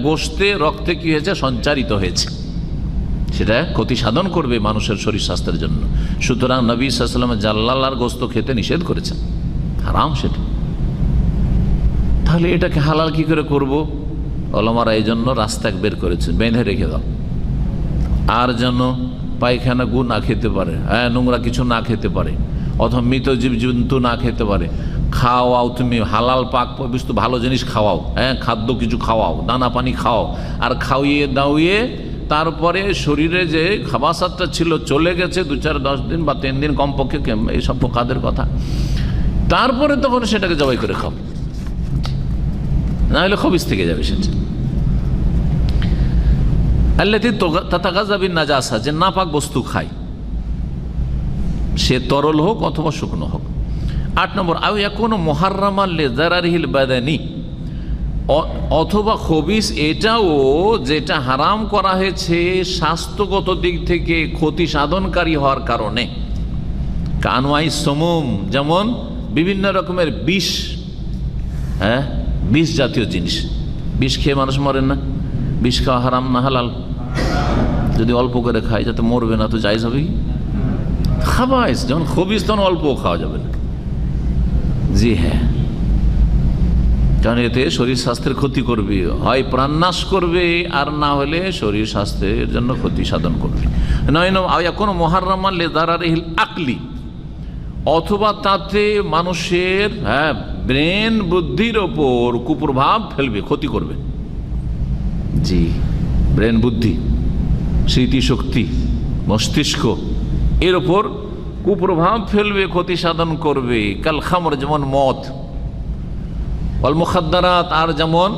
গোশতে রক্তে কি হয়েছে, সঞ্চারিত হয়েছে, সেটা ক্ষতি সাধন করবে মানুষের শরীর স্বাস্থ্যের জন্য। সুতরাং নবী সাল্লাল্লাহু আলাইহি ওয়াসাল্লাম জাল্লালার গোশত খেতে নিষেধ করেছেন, হারাম সেটা। তাহলে এটাকে হালাল কি করে করব? ওলামারা এই জন্য রাস্তা বের করেছেন, বেঁধে রেখে দাও, আর যেন পায়খানা গু না খেতে পারে, নোংরা কিছু না খেতে পারে, অথবা মৃত জীবজন্তু না খেতে পারে। খাওয়াও তুমি হালাল পাক পবিত্র ভালো জিনিস খাওয়াও, খাদ্য কিছু খাওয়াও, দানা পানি খাওয়াও, আর খাওয়িয়ে দাওয়িয়ে তারপরে শরীরে যে খাবাসাতটা ছিল চলে গেছে 2-4-10 দিন বা 3 দিন কমপক্ষে, এইসব পোকাদের কথা, তারপরে তখন সেটাকে জবাই করে খাও, না হলে খবিস থেকে যাবে সেটা। আল্লাতি তাতাগাযাবিন নাজাসা, যে নাপাক বস্তু খায়, সে তরল হোক অথবা শুকনো হোক। 8 নম্বর, আও ইয়াকুনু মুহাররামান লিযারারিহিল বাদানি, অথবা খবিস এটাও যেটা হারাম করা হয়েছে স্বাস্থ্যগত দিক থেকে ক্ষতি সাধনকারী হওয়ার কারণে। কানওয়াই সমুম, যেমন বিভিন্ন রকমের বিষ, বিষ জাতীয় জিনিস। বিষ খেয়ে মানুষ মরে না? বিষ খাওয়া হারাম না হালাল? যদি অল্প করে খায় যাতে মরবে না, তো জায়েজ হবে কি? খাবাইস যখন খবিস তখন অল্প খাওয়া যাবে না। জি হ্যাঁ, কারণ এতে শরীর স্বাস্থ্যের ক্ষতি করবে, হয় প্রাণনাশ করবে, আর না হলে শরীর স্বাস্থ্যের জন্য ক্ষতি সাধন করবে। 9 নম্বর, কোনো মুহাররামান লিযারারিহিল আকলি, অথবা তাতে মানুষের ব্রেন বুদ্ধির ওপর কুপ্রভাব ফেলবে, ক্ষতি করবে। জি, ব্রেন বুদ্ধি, স্মৃতিশক্তি, মস্তিষ্ক, এর ওপর কুপ্রভাব ফেলবে, ক্ষতি সাধন করবে। কাল খামর, যেমন মদ, ওয়াল মুখাদ্দারাত, আর যেমন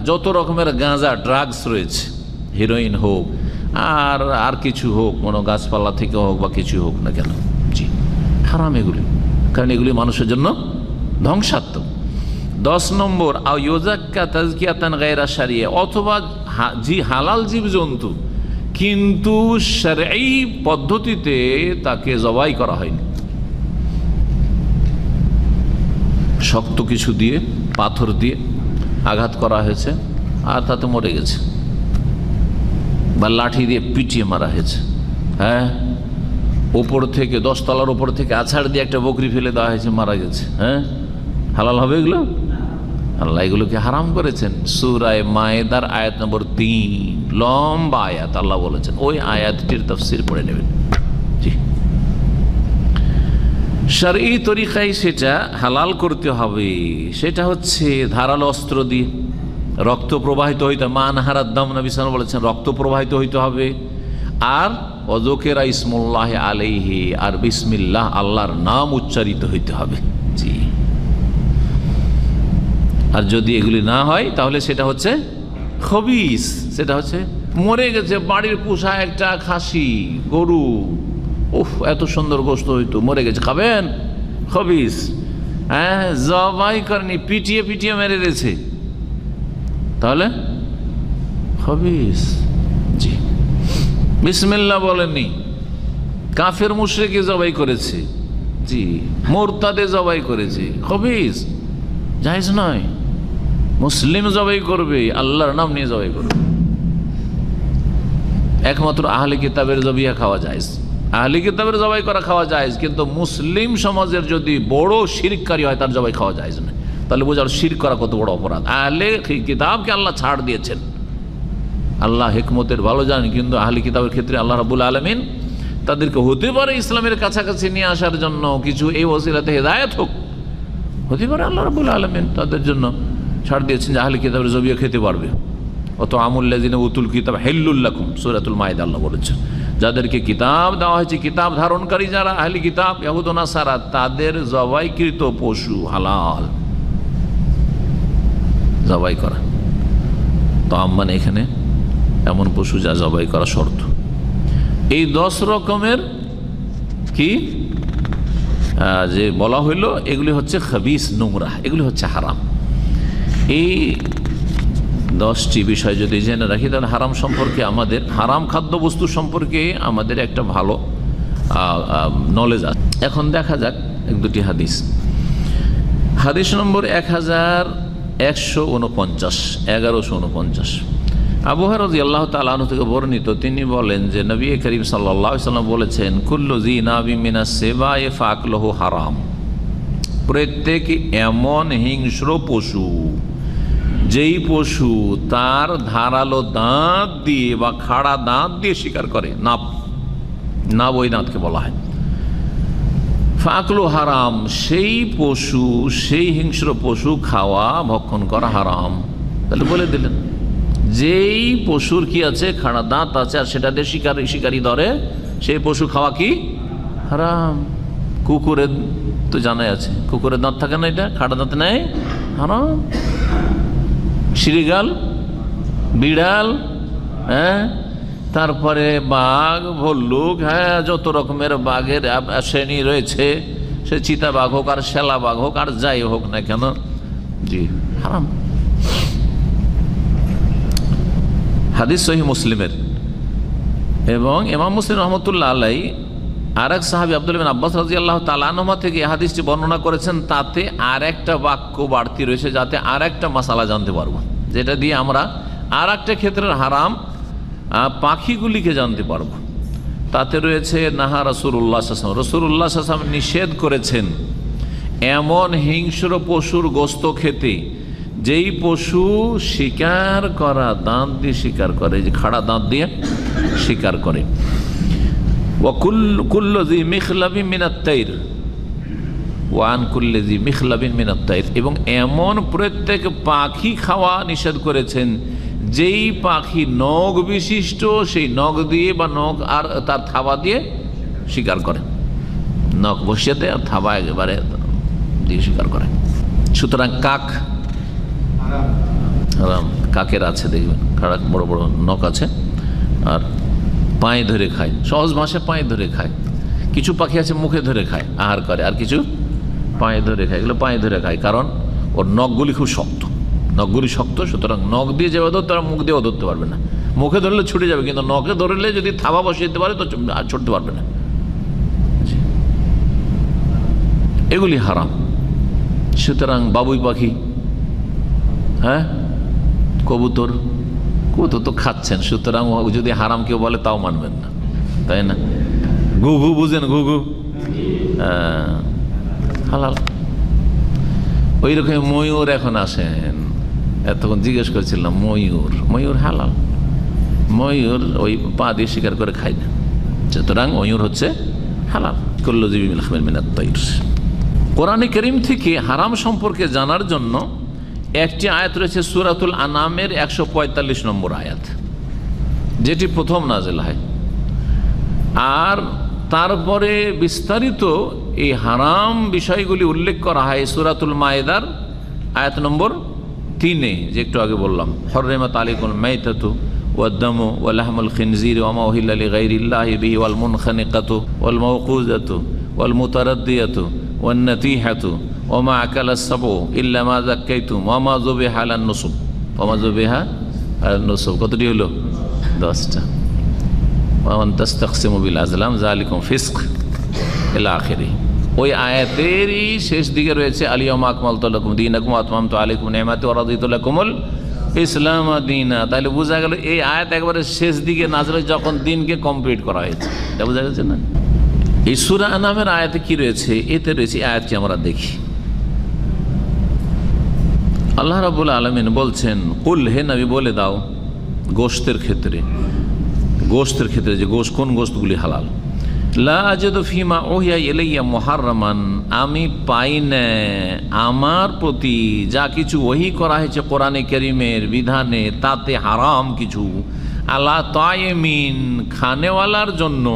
যত রকমের গাঁজা ড্রাগস রয়েছে, হিরোইন হোক আর কিছু হোক, কোনো গাছপালা থেকে হোক বা কিছু হোক না কেন, জি হারাম এগুলি, কারণ এগুলি মানুষের জন্য ধ্বংসাত্মক। 10 নম্বর, আও ইউযাক্কা তাযকিয়াতান গায়রা শারিয়া, অথবা হালাল জীবজন্তু কিন্তু শরঈ পদ্ধতিতে তাকে জবাই করা হয়নি, শক্ত কিছু দিয়ে, পাথর দিয়ে আঘাত করা হয়েছে আর তাতে মরে গেছে, বা লাঠি দিয়ে পিটিয়ে মারা হয়েছে, ওপর থেকে 10 তলার ওপর থেকে আছাড় দিয়ে একটা বকরি ফেলে দেওয়া হয়েছে, মারা গেছে, হালাল হবে এগুলো? আল্লাহ এগুলোকে হারাম করেছেন। সূরা মায়েদার আয়াত নম্বর 3, লম্বা আয়াত, আল্লাহ বলেছেন, ওই আয়াতটির তাফসীর পড়ে নেবেন। জি, শরঈ তরিকায় সেটা হালাল করতে হবে, সেটা হচ্ছে ধারালো অস্ত্র দিয়ে রক্ত প্রবাহিত হইতে, মানহারাদ দাম, নবী সাল্লাল্লাহু আলাইহি ওয়াসাল্লাম বলেছেন রক্ত প্রবাহিত হইতে হবে, আর ওয়াযুকিরা ইসমুল্লাহি আলাইহি, আর বিসমিল্লাহ, আল্লাহর নাম উচ্চারিত হইতে হবে। জি, আর যদি এগুলি না হয় তাহলে সেটা হচ্ছে খবিস, সেটা হচ্ছে মরে গেছে, বাড়ির পোষা একটা খাসি, গরু, উফ এত সুন্দর গোশত হইতো, মরে গেছে, খাবেন? খবিস। জবাই করেনি, পিটিয়ে পিটিয়ে মেরে দিয়েছে, তাহলে খবিস। জি, বিসমিল্লাহ বলেননি, কাফের মুশরিকে জবাই করেছে, জি মুরতাদে জবাই করেছে, খবিস, জায়েজ নয়। মুসলিম জবাই করবে, আল্লাহর নাম নিয়ে জবাই করবে। একমাত্র আহলে কিতাবের জবিয়া খাওয়া জায়েজ, আহলে কিতাবের জবাই করা খাওয়া জায়েজ, কিন্তু মুসলিম সমাজের যদি বড় শিরককারী হয় তার জবাই খাওয়া জায়েজ না। তাহলে বোঝার শিরক করা কত বড় অপরাধ। আহলে কিতাবকে আল্লাহ ছাড় দিয়েছেন, আল্লাহ হিকমতের ভালো জানেন, কিন্তু আহলে কিতাবের ক্ষেত্রে আল্লাহ রাব্বুল আলামিন তাদেরকে হতে পারে ইসলামের কাছাকাছি নিয়ে আসার জন্য কিছু, এই ওসিলাতে হেদায়েত হোক, হতে পারে আল্লাহ রাব্বুল আলামিন তাদের জন্য ছাড় দিয়েছেন যে আহলে কিতাবের জবিয়া খেতে পারবে। অত আমুল্লাযিনা উতুল কিতাব হিল্লুল লাকুম, সূরাতুল মায়েদা আল্লাহ বলেছেন, যাদেরকে কিতাব দেওয়া হয়েছে, কিতাব ধারণকারী যারা আহলে কিতাব ইহুদ ও নাসারা, তাদের জবাইকৃত পশু হালাল জবাই করা। তো মানে এখানে এমন পশু যা জবাই করা শর্ত। এই 10 রকমের কি যে বলা হইলো, এগুলি হচ্ছে খাবিস, নোংরা, এগুলি হচ্ছে হারাম। এই 10টি বিষয় যদি জেনে রাখি তাহলে হারাম সম্পর্কে, আমাদের হারাম খাদ্যবস্তু সম্পর্কে আমাদের একটা ভালো নলেজ আছে। এখন দেখা যাক 1-2টি হাদিস। হাদিস নম্বর 1149 আবু হুরায়রা রাদিয়াল্লাহু তাআলা আনহু থেকে বর্ণিত, তিনি বলেন যে নবী করিম সাল্লাল্লাহু আলাইহি ওয়াসাল্লাম বলেছেন, কুল্লু যী নাবিন মিনাস সিবাই ফাকলুহু হারাম। প্রত্যেক এমন হিংস্র পশু, যেই পশু তার ধারালো দাঁত দিয়ে বা খাড়া দাঁত দিয়ে শিকার করে, নাব ওই দাঁতকে বলা হয় ফাকলু হারাম, সেই পশু, সেই হিংস্র পশু খাওয়া, ভক্ষণ করা হারাম। তাহলে বলে দিলেন যেই পশুর কি আছে, খাড়া দাঁত আছে, আর সেটা দিয়ে শিকারি ধরে, সেই পশু খাওয়া কি হারাম। কুকুরের তো জানাই আছে, কুকুরের দাঁত থাকে না, এটা খাড়া দাঁত নেই, হারাম। শিরিগাল, বিড়াল, হ্যাঁ, তারপরে বাঘ, ভল্লুক, হ্যাঁ, যত রকমের বাঘের শ্রেণী রয়েছে, সে চিতা বাঘ হোক আর শ্যালা বাঘ হোক আর যাই হোক না কেন, জি হারাম। হাদিস সহিহ মুসলিমের, এবং ইমাম মুসলিম রহমতুল্লাহ আলাই আর এক সাহাবী আব্দুল্লাহ বিন আব্বাস রাদিয়াল্লাহু তাআলা আনহুমা থেকে এই হাদিসটি বর্ণনা করেছেন। তাতে আর একটা বাক্য বাড়তি রয়েছে, যাতে আর একটা মাসালা জানতে পারবো, যেটা দিয়ে আমরা আর একটা ক্ষেত্রের হারাম পাখিগুলিকে জানতে পারবো। তাতে রয়েছে নাহা রাসূলুল্লাহ সাল্লাল্লাহু আলাইহি ওয়াসাল্লাম, রাসূলুল্লাহ সাল্লাল্লাহু আলাইহি ওয়াসাল্লাম নিষেধ করেছেন এমন হিংস্র পশুর গোশত খেতে, যেই পশু শিকার করা দাঁত দিয়ে শিকার করে, যে খাড়া দাঁত দিয়ে শিকার করে। কুল্লু যী মিখলাবিন মিনাত তাইর ওয়ান কুল্লি যী মিখলাবিন মিনাত তাইর, এবং এমন প্রত্যেক পাখি খাওয়া নিষেধ করেছেন, যেই পাখি নখ বিশিষ্ট, সেই নখ দিয়ে বা নখ আর তার থাবা দিয়ে শিকার করে, নখ বসিয়ে দেয় আর থাবা একেবারে দিয়ে শিকার করে। সুতরাং কাক হারাম। কাকের আছে দেখবেন খাড়া বড় বড় নখ আছে, আর পায়ে ধরে খায়, সহজ ভাষায় পায়ে ধরে খায়। কিছু পাখি আছে মুখে ধরে খায়, আহার করে, আর কিছু পায়ে ধরে খায়। এগুলো পায়ে ধরে খায়, কারণ ওর নখগুলি খুব শক্ত, নখগুলি শক্ত। সুতরাং নখ দিয়ে যেভাবে ধরতে, তারা মুখ দিয়েও ধরতে পারবে না। মুখে ধরলে ছুটে যাবে, কিন্তু নখে ধরলে যদি থাবা বসিয়ে দিতে পারে তো ছুটতে পারবে না। এগুলি হারাম। সুতরাং বাবুই পাখি, হ্যাঁ, কবুতর তো খাচ্ছেন, সুতরাং যদি হারাম কেউ বলে তাও মানবেন না, তাই না? ঘুঘু বুঝেন, ঘুঘু হালাল। ওই রকম ময়ূর এখন আসেন, এতক্ষণ জিজ্ঞেস করেছিলাম, ময়ূর হালাল। ময়ূর ওই পা দিয়ে শিকার করে খায় না, সুতরাং ময়ূর হচ্ছে হালাল। কুল্লু যী মিখলাবিন মিনাত তাইর। কোরআনে কারীম থেকে হারাম সম্পর্কে জানার জন্য একটি আয়াত রয়েছে সূরাতুল আনামের 145 নম্বর আয়াত, যেটি প্রথম নাযিল হয়। আর তারপরে বিস্তারিত এই হারাম বিষয়গুলি উল্লেখ করা হয় সূরাতুল মায়েদার আয়াত নম্বর 3-এ, যে একটু আগে বললাম, হুররিমাত আলাইকুমুল মাইতাতু ওয়াদ-দামু ওয়া লাহমুল খিনজিরি ওয়া মা উহিল্লা লিগাইরিল্লাহি বিহি ওয়াল মুনখানিকাতু ওয়াল মাওকুযাতু ওয়াল মুতারাদ্দিয়াতু ওয়ান নাতিহাতু ওয়া মা আকালাস সাবু ইল্লা মা যাক্কাইতুম ওয়া মা যুবিহা আলান নুসুব ওয়া মা যুবিহা আলান নুসুব। কতটি হলো? 10টা। ওয়া মান তাস্তাকসিমু বিল আজলাম যালিকুম ফিসক ইলা আখিরি। ওই আয়াতেরই শেষ দিকে রয়েছে আলিয়াউমা আকমালতু লাকুম দীনাকুম ওয়া আতমামতু আলাইকুম নি'মাতি ওয়া রাদিতু লাকুমুল ইসলাম দীনা। তাহলে বোঝা গেল এই আয়াত একবারে শেষ দিকে নাযিল, যখন দিনকে কমপ্লিট করা হয়েছে। এটা বোঝা গেছে না? এই সূরা আনামের আয়াতে কি রয়েছে? এতে রয়েছে, আয়াতকে আমরা দেখি। আল্লাহ রাব্বুল আলামিন বলছেন, কুল, হে নবী বলে দাও, গোশতের ক্ষেত্রে যে গোশত, কোন গোশতগুলি হালাল। লা আজিদু ফিমা উহিয়া ইলাইয়া মুহাররামান, আমি পাই না আমার প্রতি যা কিছু ওহী করা হয়েছে কোরআনে কারীমের বিধানে, তাতে হারাম কিছু, আলা তাইমিন, খানেওয়ালার জন্য,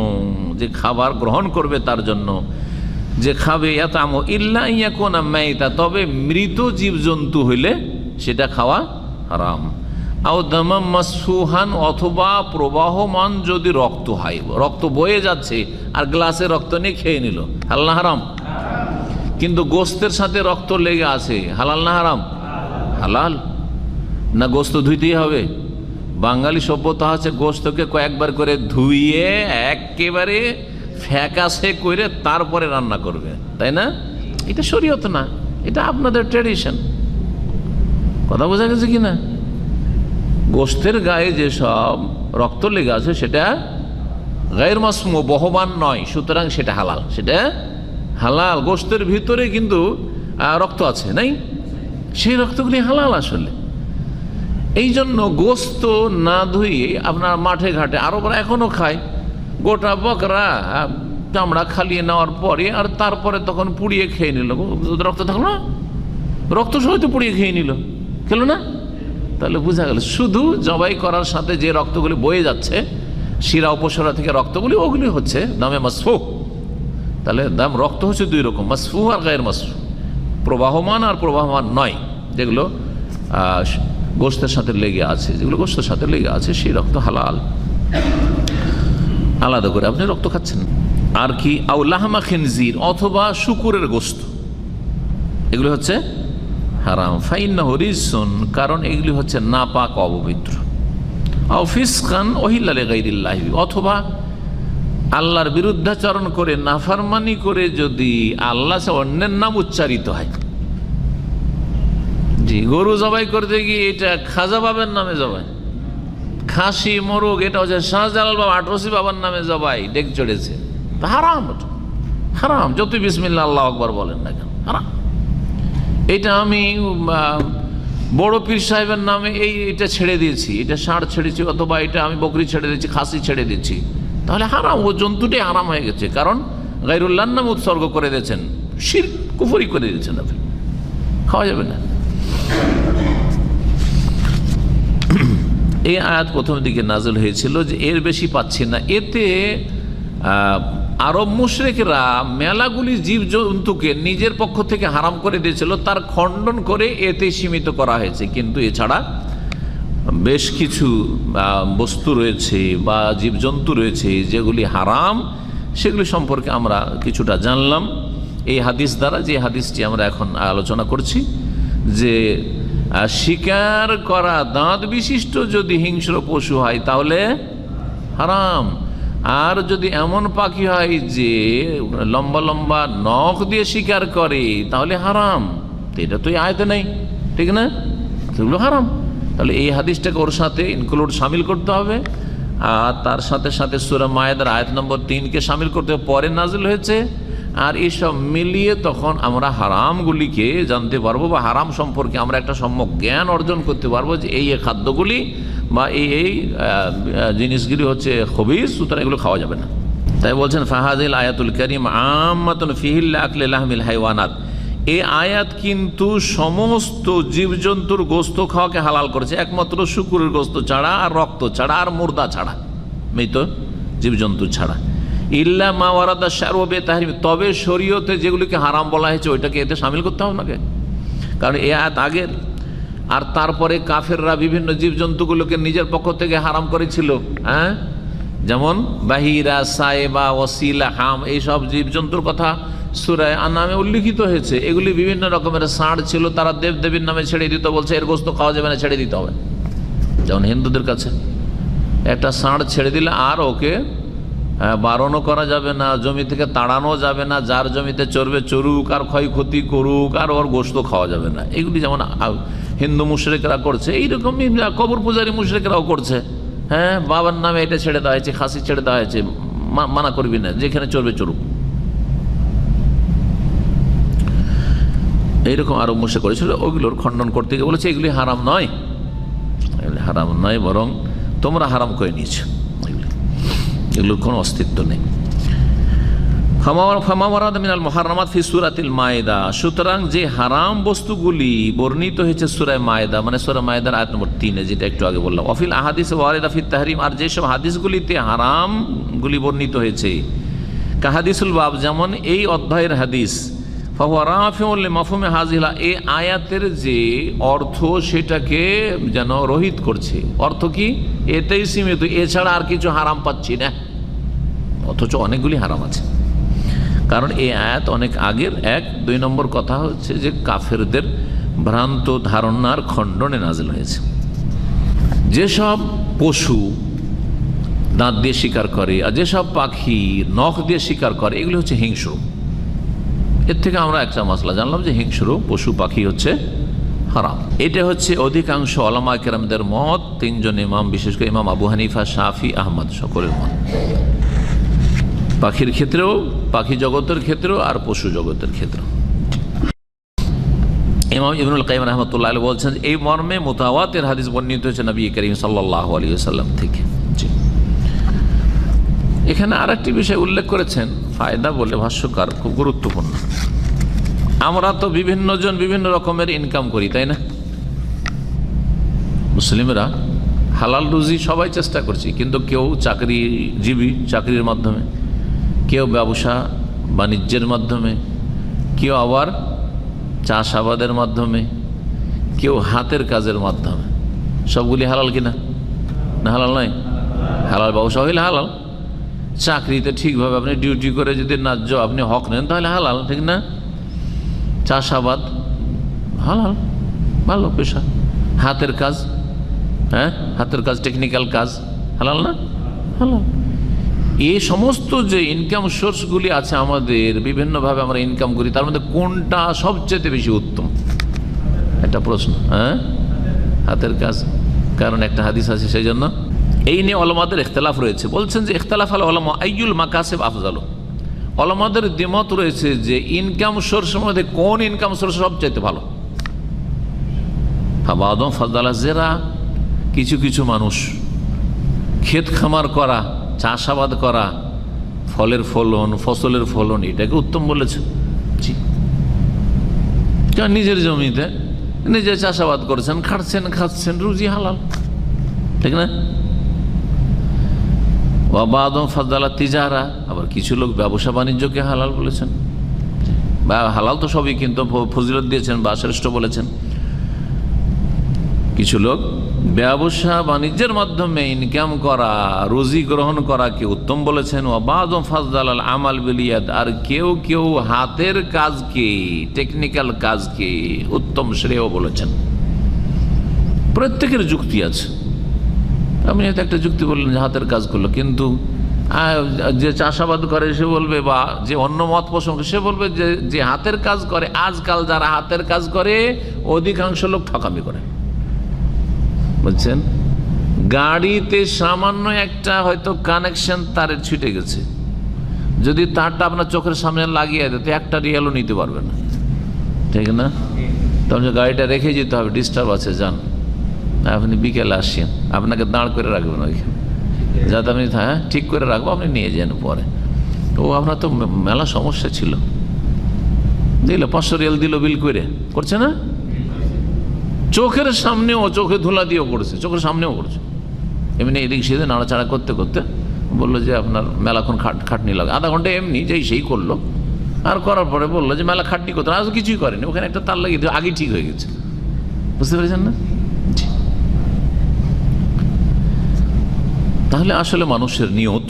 যে খাবার গ্রহণ করবে তার জন্য, যে খাবে, ইয়াতামু ইল্লা ইয়াকুনা মাইতা, তবে মৃত জীবজন্তু হইলে সেটা খাওয়া হারাম। আও দামাম মাসফুহান, অথবা প্রবাহমান যদি রক্ত হয়, রক্ত বয়ে যাচ্ছে আর গ্লাসে রক্ত নিয়ে খেয়ে নিল, হালাল না হারাম? কিন্তু গোস্তের সাথে রক্ত লেগে আছে, হালাল না হারাম? হালাল। না গোস্ত ধুইতেই হবে? বাঙালি সভ্যতা আছে গোস্তকে কয়েকবার করে ধুইয়ে একেবারে ফ্যাকাশে করে তারপরে রান্না করবে, তাই না? এটা শরীয়ত না, এটা আপনাদের ট্র্যাডিশন। কথা বোঝা গেছে কিনা? গোস্তের গায়ে যেসব রক্ত লেগে আছে সেটা গায়ের মাসমু, বহমান নয়, সুতরাং সেটা হালাল, সেটা হালাল। গোস্তের ভিতরে কিন্তু রক্ত আছে, নাই? সেই রক্তগুলি হালাল আসলে। এই জন্য গোস্ত না ধুয়ে আপনার মাঠে ঘাটে আরবরা এখনো খায়, গোটা বকরা চামড়া খালিয়ে নেওয়ার পরে আর তারপরে তখন পুড়িয়ে খেয়ে নিল। রক্ত থাকলো না, রক্ত সহিত পুড়িয়ে খেয়ে নিল, খেলো না? তাহলে বোঝা গেল শুধু জবাই করার সাথে যে রক্তগুলি বয়ে যাচ্ছে শিরা উপশিরা থেকে রক্তগুলি, ওগুলি হচ্ছে দামে মাসফু। তাহলে দাম রক্ত হচ্ছে দুই রকম, মাসফু আর গায়ের মাসফু, প্রবাহমান আর প্রবাহমান নয়। যেগুলো গোস্তের সাথে লেগে আছে, যেগুলো গোস্তের সাথে লেগে আছে সেই রক্ত হালাল, আলাদা করে আপনি রক্ত খাচ্ছেন। আর কি আও লাহমা খিনজির, অথবা শুকুরের গোস্ত, এগুলো হচ্ছে হারাম। ফাইন্নাহু রিজসুন, কারণ এগুলি হচ্ছে নাপাক, অপবিত্র। আও ফিসকান উহিল্লা লিগাইরিল্লাহি, অথবা আল্লাহর বিরুদ্ধাচরণ করে নাফরমানি করে যদি আল্লাহ অন্যের নাম উচ্চারিত হয়। জি, গরু জবাই করতে গিয়ে এটা খাজা বাবার নামে জবাই, খাসি মোরগ এটা হচ্ছে শাহজালাল বাবা আটরসি বাবার নামে জবাই, ডেক চড়েছে, হারাম, হারাম। যত বিসমিল্লাহ আল্লাহু আকবার বলেন না কেন, হারাম। এটা আমি বড় পীর সাহেবের নামে এটা ছেড়ে দিয়েছি, এটা ষাঁড় ছেড়েছি, অথবা এটা আমি বকরি ছেড়ে দিয়েছি, খাসি ছেড়ে দিচ্ছি, তাহলে হারাম, ও জন্তুটাই হারাম হয়ে গেছে। কারণ গায়রুল্লাহর নামে উৎসর্গ করে দিয়েছেন, শিরক কুফরি করে দিয়েছেন, আপনি খাওয়া যাবে না। এই আয়াত প্রথম দিকে নাযিল হয়েছিল যে এর বেশি পাচ্ছি না। এতে আরব মুশরিকরা মেলাগুলি জীবজন্তুকে নিজের পক্ষ থেকে হারাম করে দিয়েছিল, তার খণ্ডন করে এতে সীমিত করা হয়েছে। কিন্তু এছাড়া বেশ কিছু বস্তু রয়েছে বা জীবজন্তু রয়েছে যেগুলি হারাম, সেগুলি সম্পর্কে আমরা কিছুটা জানলাম এই হাদিস দ্বারা। যে হাদিসটি আমরা এখন আলোচনা করছি, যে শিকার করা দাঁত বিশিষ্ট যদি হিংস্র পশু হয় তাহলে হারাম, আর যদি এমন পাখি হয় যে লম্বা লম্বা নখ দিয়ে শিকার করে তাহলে হারাম। এটা তো এই আয়াতে নেই, ঠিক না? সেগুলো হারাম। তাহলে এই হাদিসটাকে ওর সাথে ইনক্লুড শামিল করতে হবে, আর তার সাথে সাথে সূরা মায়েদার আয়াত নম্বর 3কে শামিল করতে হবে, পরে নাজিল হয়েছে। আর এইসব মিলিয়ে তখন আমরা হারামগুলিকে জানতে পারবো, বা হারাম সম্পর্কে আমরা একটা সম্যক জ্ঞান অর্জন করতে পারবো, যে এই খাদ্যগুলি বা এই জিনিসগুলি হচ্ছে খবিস, সুতরাং এগুলো খাওয়া যাবে না। তাই বলছেন ফাহাজিল আয়াতুল কারীম আম্মাতুন ফিহিল আকলি লাহমিল হাইওয়ানাত, এই আয়াত কিন্তু সমস্ত জীবজন্তুর গোস্ত খাওয়াকে হালাল করেছে, একমাত্র শুকুরের গোস্ত ছাড়া, আর রক্ত ছাড়া, আর মুর্দা ছাড়া, মৃত জীবজন্তু ছাড়া। ইল্লা মা ওয়ারাদা শারউ বিতাহরিম, তবে শরীয়তে যেগুলিকে হারাম বলা হয়েছে ওইটাকে এতে শামিল করতে হবে নাকি? কারণ এই আয়াত আগের, আর তারপরে কাফেররা বিভিন্ন জীবজন্তুগুলোকে নিজের পক্ষ থেকে হারাম করেছিল। হ্যাঁ, যেমন বাহিরা, সায়েবা, ওসিলা, হাম, এইসব জীবজন্তুর কথা সূরা আনআমে উল্লিখিত হয়েছে। এগুলি বিভিন্ন রকমের ষাঁড় ছিল, তারা দেবদেবীর নামে ছেড়ে দিত, বলছে এর গোস্ত খাওয়া যাবে না, ছেড়ে দিতে হবে। যেমন হিন্দুদের কাছে একটা ষাঁড় ছেড়ে দিলে আর ওকে বারণও করা যাবে না, জমি থেকে তাড়ানো যাবে না, যার জমিতে চড়বে চড়ুক আর ক্ষয়ক্ষতি করুক, আর ওর গোস্ত খাওয়া যাবে না। এগুলি যেমন হিন্দু মুশরিকরা করছে, এইরকমই কবর পূজারী মুশরিকরাও করছে। হ্যাঁ, বাবার নামে এটা ছেড়ে দেওয়া হয়েছে, খাসি ছেড়ে দেওয়া হয়েছে, মানা করবি না, যেখানে চড়বে চড়ুক। এইরকম আরব মুশরিক করেছিল, ওগুলোর খণ্ডন করতে গিয়ে বলেছে এগুলি হারাম নয়, এগুলি হারাম নয়, বরং তোমরা হারাম করে নিয়েছো, এগুলোর কোনো অস্তিত্ব নেই। মিনাল মুহাররামাত ফি সূরাতিল মায়েদা, সুতরাং যে হারাম বস্তুগুলি বর্ণিত হয়েছে সূরা মায়েদা, মানে সূরা মায়েদার আয়াত নম্বর 3, যেটা একটু আগে বললাম। ওয়াফিল আহাদিস ওয়ারিদা ফিত তাহরিম, আর যেসব হাদিসগুলিতে হারামগুলি বর্ণিত হয়েছে, কাহাদিসুল বাব, যেমন এই অধ্যায়ের হাদিস, ফাহুয়া রাফিউন লিমাফহুমি হাযিহিল এই আয়াতের যে অর্থ সেটাকে যেন রহিত করছে। অর্থ কি? এতেই সীমিত, এছাড়া আর কিছু হারাম পাচ্ছি না, অথচ অনেকগুলি হারাম আছে। কারণ এই আয়াত অনেক আগের। 2 নম্বর কথা হচ্ছে যে কাফেরদের ভ্রান্ত ধারণার খণ্ডনে নাজিল হয়েছে। যেসব পশু দাঁত দিয়ে শিকার করে আর যেসব পাখি নখ দিয়ে শিকার করে এগুলি হচ্ছে হিংস্র। এর থেকে আমরা একটা মশলা জানলাম যে হিংস্র পশু পাখি হচ্ছে হারাম। এটা হচ্ছে অধিকাংশ ওলামা কেরামদের মত, 3 জন ইমাম, বিশেষ করে ইমাম আবু হানিফা, শাফি, আহমদ, সকলের মত। পাখির ক্ষেত্রেও, পাখি জগতের ক্ষেত্রেও আর পশু জগতের ক্ষেত্রেও। ইমাম ইবনুল কাইয়িম রাহমাতুল্লাহ আলাইহি বলছেন এই মর্মে মুতাওয়াতির হাদিস বর্ণিত হয়েছে নবী করিম সাল্লাল্লাহু আলাইহি ওয়াসাল্লাম থেকে। এখানে আরেকটি বিষয় উল্লেখ করেছেন ফায়দা বলে ভাষ্যকার, খুব গুরুত্বপূর্ণ। আমরা তো বিভিন্ন জন বিভিন্ন রকমের ইনকাম করি, তাই না? মুসলিমরা হালাল রুজি সবাই চেষ্টা করছি, কিন্তু কেউ চাকরিজীবী, চাকরির মাধ্যমে, কেউ ব্যবসা বাণিজ্যের মাধ্যমে, কেউ আবার চাষাবাদের মাধ্যমে, কেউ হাতের কাজের মাধ্যমে। সবগুলি হালাল কিনা? না হালাল নয়? হালাল ব্যবসা হইলে হালাল। চাকরিতে ঠিকভাবে আপনি ডিউটি করে যদি ন্যায্য আপনি হক নেন তাহলে হালাল, ঠিক না? চাষাবাদ হালাল, ভালো পেশা। হাতের কাজ, হাতের কাজ, টেকনিক্যাল কাজ হালাল না? হালাল। এই সমস্ত যে ইনকাম সোর্সগুলি আছে আমাদের, বিভিন্নভাবে আমরা ইনকাম করি, তার মধ্যে কোনটা সবচেয়ে বেশি উত্তম? একটা প্রশ্ন। হাতের কাজ, কারণ একটা হাদিস আছে সেই জন্য। এই নিয়ে ওলামাদের ইখতিলাফ রয়েছে। বলছেন যে ইখতিলাফ আল উলামা আইয়ুল মাকাসিব আফজালু। ওলামাদের দ্বিমত রয়েছে যে ইনকাম সোর্সের মধ্যে কোন ইনকাম সোর্স সবচেয়ে ভালো। ফাবাদুম ফাদালা জেরা, কিছু কিছু মানুষ ক্ষেত খামার করা, চাষাবাদ করা, ফলের ফলন, ফসলের ফলন, এটাকে উত্তম বলেছে। জি, কারণ নিজের জমিতে নিজে চাষাবাদ করেছেন, খাটছেন, খাচ্ছেন, রুজি হালাল, ঠিক না? ওয়াবাদুম ফাদালা তিজারা, আবার কিছু লোক ব্যবসা বাণিজ্যকে হালাল বলেছেন। বা হালাল তো সবই, কিন্তু ফজিলত দিয়েছেন বা শ্রেষ্ঠ বলেছেন। কিছু লোক ব্যবসা বাণিজ্যের মাধ্যমে ইনকাম করা, রুজি গ্রহণ করাকে উত্তম বলেছেন। ওয়াবাদুম ফাদালাল আমাল বিল ইয়াদ, আর কেউ কেউ হাতের কাজকে, টেকনিক্যাল কাজকে উত্তম শ্রেয় বলেছেন। প্রত্যেকের যুক্তি আছে। আপনি হয়তো একটা যুক্তি বললেন যে হাতের কাজ করলো, কিন্তু যে চাষাবাদ করে সে বলবে, বা যে অন্য মত পোষণ সে বলবে যে হাতের কাজ করে, আজকাল যারা হাতের কাজ করে অধিকাংশ লোক ঠকামি করে। বুঝছেন? গাড়িতে সামান্য একটা হয়তো কানেকশন তারের ছুটে গেছে, যদি তারটা আপনার চোখের সামনে লাগিয়ে দেয় তো একটা রিয়ালও নিতে পারবে না, ঠিক না? তখন গাড়িটা রেখে যেতে হবে, ডিস্টার্ব আছে, যান, আপনি বিকেলে আসছেন, আপনাকে দাঁড় করে রাখবেন ওইখানে, যাতে আপনি ঠিক করে রাখবো, আপনি নিয়ে যান পরে। ও আপনার তো মেলা সমস্যা ছিল, দিল 500 রিয়াল দিল বিল করে, করছে না? চোখের সামনেও, চোখে ধুলা দিয়েও করছে, চোখের সামনেও করছে। এমনি এদিক সেদিকে নাড়াচাড়া করতে করতে বললো যে আপনার মেলাক্ষণ খাটনি লাগে, আধা ঘন্টা এমনি যেই সেই করলো, আর করার পরে বললো যে মেলা খাটনি করতে, আজ কিছুই করেনি, ওখানে একটা তার লাগিয়ে দিয়ে আগে ঠিক হয়ে গেছে। বুঝতে পেরেছেন না? তাহলে আসলে মানুষের নিয়ত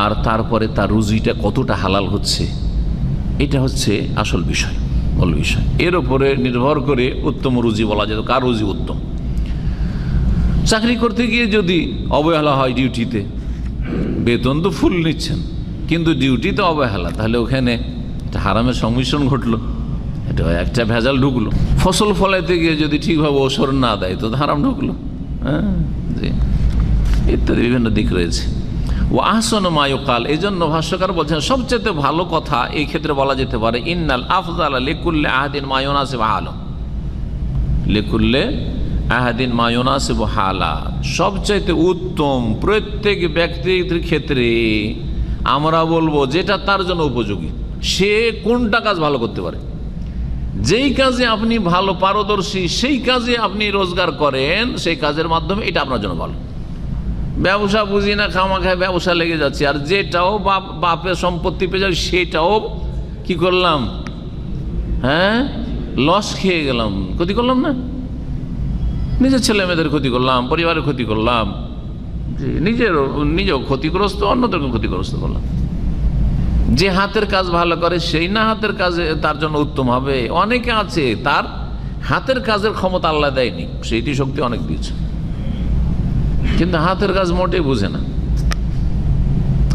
আর তারপরে তার রুজিটা কতটা হালাল হচ্ছে, এটা হচ্ছে আসল বিষয়, মূল বিষয়। এর উপরে নির্ভর করে উত্তম রুজি বলা যেত, কার রুজি উত্তম। চাকরি করতে গিয়ে যদি অবহেলা হয় ডিউটিতে, বেতন তো ফুল নিচ্ছেন কিন্তু ডিউটিতে অবহেলা, তাহলে ওখানে একটা হারামের সংমিশ্রণ ঘটলো, এটা একটা ভেজাল ঢুকলো। ফসল ফলাইতে গিয়ে যদি ঠিকভাবে ওসর না দেয় তো হারাম ঢুকলো। জি, ইত্যাদি বিভিন্ন দিক রয়েছে। ও আহসান মা ইউকাল, এই জন্য ভাষ্যকার বলছেন সবচেয়ে ভালো কথা এই ক্ষেত্রে বলা যেতে পারে ইন্নাল আফজালা লিকুল্লি আহাদিন মা ইউনাসিবু হালা, লিকুল্লি আহাদিন মা ইউনাসিবু হালা, সবচাইতে উত্তম প্রত্যেক ব্যক্তির ক্ষেত্রে আমরা বলবো যেটা তার জন্য উপযোগী। সে কোনটা কাজ ভালো করতে পারে, যেই কাজে আপনি ভালো পারদর্শী, সেই কাজে আপনি রোজগার করেন, সেই কাজের মাধ্যমে এটা আপনার জন্য ভালো। ব্যবসা বুঝি না, খামাখায় ব্যবসা লেগে যাচ্ছে, আর যেটাও বাপের সম্পত্তি পেয়ে যাবে সেটাও কি করলাম? হ্যাঁ, লস খেয়ে গেলাম, ক্ষতি করলাম না? নিজের ছেলে মেয়েদের ক্ষতি করলাম, পরিবারের ক্ষতি করলাম, নিজেও ক্ষতিগ্রস্ত, অন্যদেরকে ক্ষতিগ্রস্ত করলাম। যে হাতের কাজ ভালো করে সেই না হাতের কাজে তার জন্য উত্তম হবে? অনেকে আছে তার হাতের কাজের ক্ষমতা আল্লাহ দেয়নি, সেইটি শক্তি অনেক দিয়েছে, কিন্তু হাতের কাজ মোটেই বুঝে না।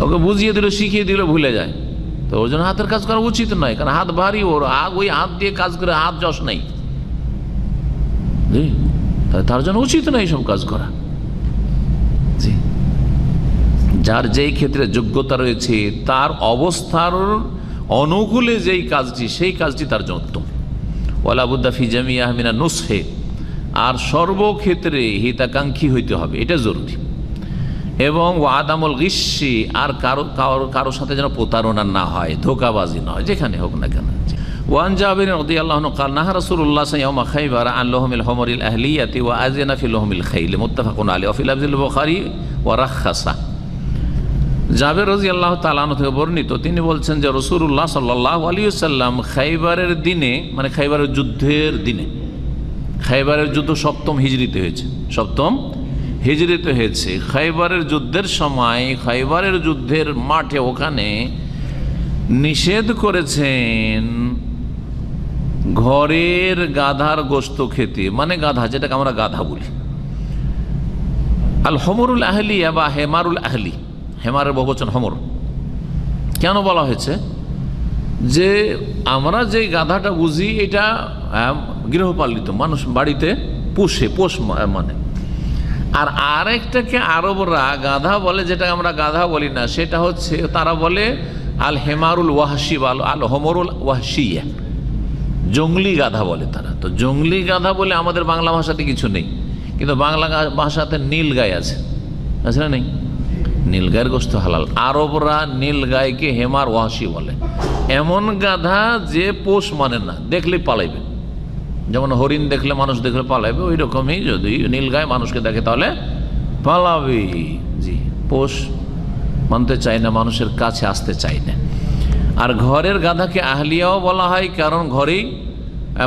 ওকে বুঝিয়ে দিল, শিখিয়ে দিল, ভুলে যায়। তো ওর জন্য হাতের কাজ করা উচিত নয়, কারণ হাত ভারী, ওর ওই হাত দিয়ে কাজ করে হাত যশ নাই, জি, তার জন্য উচিত নয় এইসব কাজ করা। জি, যার যেই ক্ষেত্রে যোগ্যতা রয়েছে তার অবস্থার অনুকূলে যেই কাজটি, সেই কাজটি তার জন্য উত্তম। ওয়ালা বুদ্দা ফি জামিআ মিনান নুসহে, আর সর্বক্ষেত্রে হিতাকাঙ্ক্ষী হইতে হবে, এটা জরুরি। এবং ওয়াদামুল গিশি, আর কারো সাথে যেন প্রতারণা না হয়, ধোকাবাজি না হয়, যেখানে হোক না কেন। ওয়ান জাবির রাদিয়াল্লাহু আনহু قال نهى رسول الله صلى الله عليه وسلم يوم خيبر عن لحم الحمر الأهلية وأذن في لحم الخيل متفق عليه وفي لفظ البخاري ورخص। জাবের রাদিয়াল্লাহু তাআলা আনহু থেকে বর্ণিত, তিনি বলছেন যে রাসূলুল্লাহ সাল্লাল্লাহু আলাইহি ওয়াসাল্লাম খাইবারের দিনে, মানে খাইবারের যুদ্ধের দিনে, খাইবারের যুদ্ধ সপ্তম হিজরিতে হয়েছে, সপ্তম হিজরিতে হয়েছে। খাইবারের যুদ্ধের সময়, খাইবারের যুদ্ধের মাঠে ওখানে নিষেধ করেছেন ঘরের গাধার গোশত খেতে, মানে গাধা, যেটাকে আমরা গাধা বলি। আল হমরুল আহলিয়া বা হেমারুল আহলি, হেমারের বহুবচন হমর। কেন বলা হয়েছে? যে আমরা যে গাধাটা বুঝি এটা গৃহপালিত, মানুষ বাড়িতে পুষে, পোষ মানে। আর আরেকটাকে আরবরা গাধা বলে, যেটা আমরা গাধা বলি না, সেটা হচ্ছে তারা বলে আল হেমারুল ওয়াহশি বা আল হমরুল ওয়াহশিয়া, জঙ্গলি গাধা বলে তারা। তো জঙ্গলি গাধা বলে আমাদের বাংলা ভাষাতে কিছু নেই, কিন্তু বাংলা ভাষাতে নীল গাই আছে, আছে না নেই? নীল গায়ের গোশত হালাল। আরবরা নীল গাইকে হেমার ওয়াহশি বলে, এমন গাধা যে পোষ মানে না, দেখলে পালাইবে। যেমন হরিণ দেখলে, মানুষ দেখলে পালাবে, ওই রকমই যদি নীল গাই মানুষকে দেখে তাহলে পালাবে। জি, পোষ মানতে চায় না, মানুষের কাছে আসতে চায় না। আর ঘরের গাধাকে আহলিয়াও বলা হয়, কারণ ঘরেই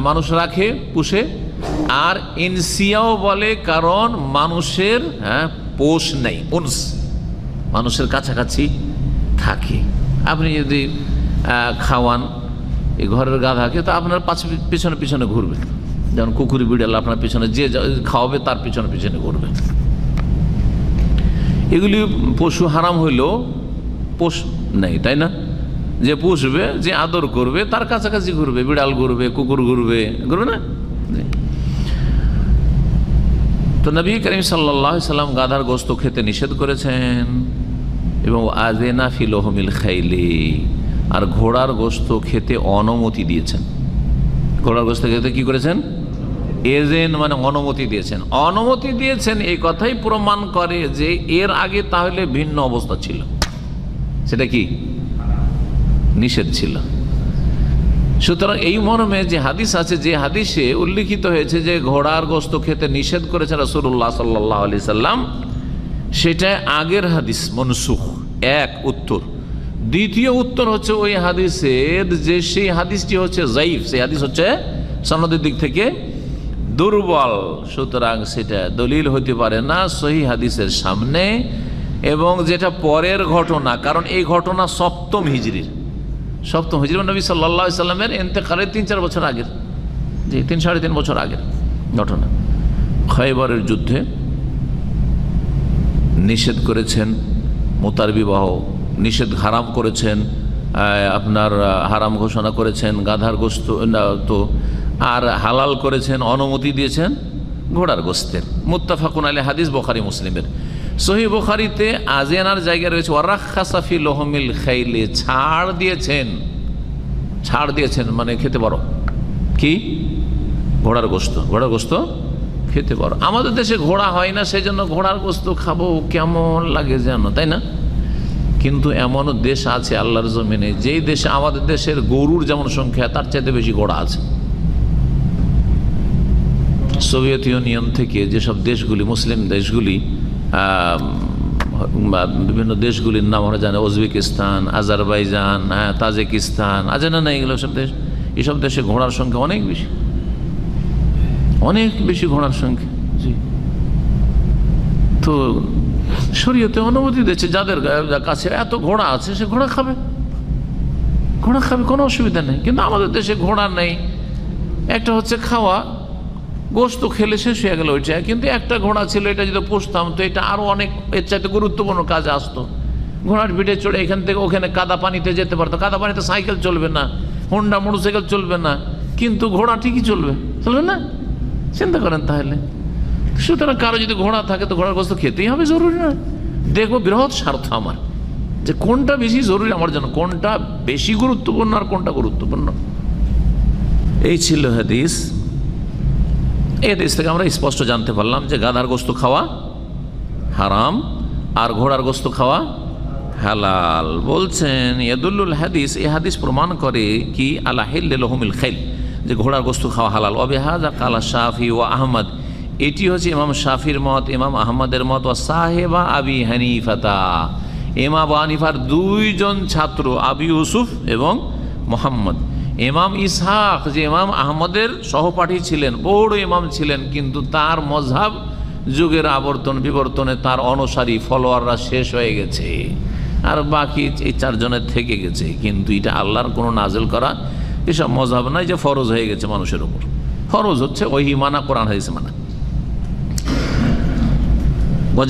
মানুষ রাখে, পুষে। আর ইনসিয়াও বলে, কারণ মানুষের পোষ নেই, উনস, মানুষের কাছাকাছি থাকে। আপনি যদি খাওয়ান এই ঘরের গাধাকে, তো আপনার পিছনে পিছনে ঘুরবে, যেমন কুকুরি বিড়াল আপনার পিছনে, যে খাওয়াবে তার পিছনে পিছনে ঘুরবে। এগুলি পশু হারাম হইলেও পোষ নেই, তাই না? যে পুষবে, যে আদর করবে, তার কাছাকাছি ঘুরবে, বিড়াল ঘুরবে, কুকুর ঘুরবে, ঘুরবে না? তো নবী করিম সাল্লাল্লাহু আলাইহি সাল্লাম গাধার গোশত খেতে নিষেধ করেছেন। এবং আযিনা ফি লহমিল খাইলি, আর ঘোড়ার গোশত খেতে অনুমতি দিয়েছেন। ঘোড়ার গোশত খেতে কি করেছেন? এজেন মানে অনুমতি দিয়েছেন। অনুমতি দিয়েছেন এই কথাই প্রমাণ করে যে এর আগে তাহলে ভিন্ন অবস্থা ছিল, সেটা কি নিষেধ ছিল। সুতরাং এই মর্মে যে হাদিস আছে, যে হাদিসে উল্লিখিত হয়েছে যে ঘোড়ার গোশত খেতে নিষেধ করেছেন রাসূলুল্লাহ সাল্লাল্লাহু আলাইহি সাল্লাম, সেটা আগের হাদিস মনসুখ, এক উত্তর। দ্বিতীয় উত্তর হচ্ছে ওই হাদিসের যে সেই হাদিসটি হচ্ছে যায়িফ, সেই হাদিস হচ্ছে সনদের দিক থেকে দুর্বল, সুতরাং সেটা দলিল হতে পারে না সহিহ হাদিসের সামনে। এবং যেটা পরের ঘটনা, কারণ এই ঘটনা সপ্তম হিজরির, সপ্তম হিজরি নবী সাল্লাল্লাহু আলাইহি সাল্লামের ইন্তেকালের 3-4 বছর আগের, জি 3-3.5 বছর আগের ঘটনা। খয়বরের যুদ্ধে নিষেধ করেছেন মুতার বিবাহ, নিষেধ হারাম করেছেন, আপনার হারাম ঘোষণা করেছেন গাধার গোশত, তো আর হালাল করেছেন, অনুমতি দিয়েছেন ঘোড়ার গোশতের। মুত্তাফাকুন আলাইহি হাদিস বুখারী মুসলিমের। সহিহ বুখারীতে আযিনার জায়গা রয়েছে ওয়ারাখাসা ফি লহমিল খাইলি, ছাড় দিয়েছেন, ছাড় দিয়েছেন মানে খেতে পারো কি ঘোড়ার গোশত, ঘোড়ার গোশত খেতে পারো। আমাদের দেশে ঘোড়া হয় না, সেই জন্য ঘোড়ার গোশত খাবো কেমন লাগে যেন, তাই না? কিন্তু এমনও দেশ আছে আল্লাহর জমিনে, যেই দেশে আমাদের দেশের গরুর যেমন সংখ্যা, তার চাইতে বেশি ঘোড়া আছে। সোভিয়েত ইউনিয়ন থেকে যেসব দেশগুলি, মুসলিম দেশগুলি বিভিন্ন দেশগুলির নাম আমরা জানি, উজবেকিস্তান, আজারবাইজান, তাজিকিস্তান, আছে না? এগুলো সব দেশ, এইসব দেশে ঘোড়ার সংখ্যা অনেক বেশি, অনেক বেশি ঘোড়ার সংখ্যা। জি, তো শরীয়তে অনুমতি দিয়েছে যাদের কাছে এত ঘোড়া আছে সে ঘোড়া খাবে, ঘোড়া খাবে, কোনো অসুবিধা নেই। কিন্তু আমাদের দেশে ঘোড়া নেই। একটা হচ্ছে খাওয়া, গোস্ত খেলে শেষ হয়ে গেল ওইটা, কিন্তু একটা ঘোড়া ছিল, এটা যদি পুষতাম তো এটা আরো অনেক এর চাইতে গুরুত্বপূর্ণ কাজে আসতো। ঘোড়ার পিঠে চড়ে এখান থেকে ওখানে কাদা পানিতে যেতে পারতো। কাদা পানিতে সাইকেল চলবে না, হোন্ডা মোটরসাইকেল চলবে না, কিন্তু ঘোড়া ঠিকই চলবে, চলবে না? চিন্তা করেন তাহলে। সুতরাং কারো যদি ঘোড়া থাকে তো ঘোড়ার গোস্ত খেতেই হবে, জরুরি নয়। দেখবো বৃহৎ স্বার্থ আমার, যে কোনটা বেশি জরুরি আমার জন্য, কোনটা বেশি গুরুত্বপূর্ণ আর কোনটা গুরুত্বপূর্ণ। এই ছিল হাদিস। এই হাদিস থেকে আমরা স্পষ্ট জানতে পারলাম যে গাধার গোস্ত খাওয়া হারাম আর ঘোড়ার গোস্ত খাওয়া হালাল। বলছেন ইয়াদুল্লুল হাদিস, এই হাদিস প্রমাণ করে কি আলা হিল্লি লাহুমিল খাইল, যে ঘোড়ার গোস্ত খাওয়া হালাল। ওয়াবিহাযা কালা শাফি ওয়া আহমদ, এটি হচ্ছে ইমাম শাফির মত, ইমাম আহমদের মত। ও সাহেবা আবি হানিফাতা, ইমাম আবু হানিফার দুইজন ছাত্র আবি ইউসুফ এবং মোহাম্মদ। ইমাম ইসহাক যে ইমাম আহমদের সহপাঠী ছিলেন, বড় ইমাম ছিলেন, কিন্তু তার মজহাব যুগের আবর্তন বিবর্তনে তার অনুসারী ফলোয়াররা শেষ হয়ে গেছে, আর বাকি এই চারজনের থেকে গেছে। কিন্তু এটা আল্লাহর কোনো নাজেল করা এসব মজহাব নাই যে ফরজ হয়ে গেছে মানুষের উপর। ফরজ হচ্ছে ওহি মানা, কোরআন হাদিস মানা।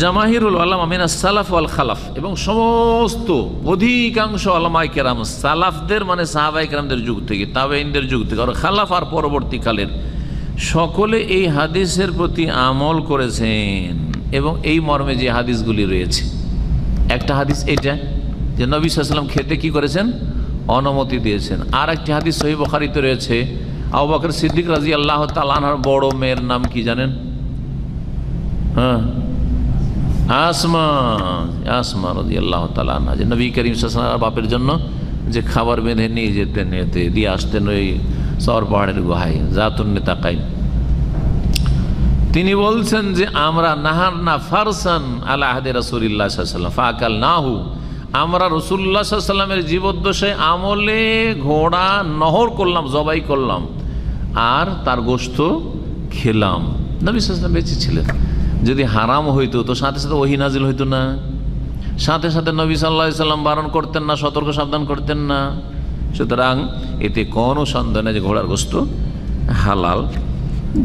জামাহিরুল উলামা মিনাস সালাফ ওয়াল খালাফ, এবং সমস্ত অধিকাংশ উলামায়ে কেরাম, সালাফদের মানে সাহাবায়ে কেরামদের যুগ থেকে, তাবেঈনদের যুগ থেকে, আর খালাফ আর পরবর্তীকালের সকলে এই হাদিসের প্রতি আমল করেছেন। এবং এই মর্মে যে হাদিসগুলি রয়েছে, একটা হাদিস এটা যে নবী সাল্লাল্লাহু আলাইহি ওয়াসাল্লাম খেতে কি করেছেন, অনুমতি দিয়েছেন। আর একটি হাদিস সহিহ বুখারীতে রয়েছে, আবু বকর সিদ্দিক রাদিয়াল্লাহু তাআলা আনহুর বড় মেয়ের নাম কি জানেন? হ্যাঁ, আসমা, আসমা রাদিয়াল্লাহু তাআলা আনহা, যে নবী করিম সাল্লাল্লাহু আলাইহি ওয়াসাল্লাম বাপের জন্য যে খাবার বেঁধে নিয়ে যেতেন, এতে দিয়ে আসতেন ওই সওর পাহাড়ের গুহায়, জাতুন নিতাকাইন। তিনি বলছেন যে আমরা নাহারনা ফারসান আলা আহদি রাসূলিল্লাহ সাল্লাল্লাহু আলাইহি ওয়াসাল্লাম ফাআকালনাহু, আমরা রাসূলুল্লাহ সাল্লাল্লাহু আলাইহি ওয়াসাল্লামের জীবদ্দশায় আমলে ঘোড়া নহর করলাম, জবাই করলাম, আর তার গোশত খেলাম। নবী সাল্লাল্লাহু আলাইহি ওয়াসাল্লাম বেঁচে ছিলেন। যদি হারাম হইতো তো সাথে সাথে ওহী নাজিল হইতো না, সাথে সাথে নবী সাল্লাল্লাহু আলাইহি ওয়াসাল্লাম বারণ করতেন না, সতর্ক সাবধান করতেন না। সুতরাং এতে কোনো সন্দেহ নেই যে ঘোড়ার গোশত হালাল,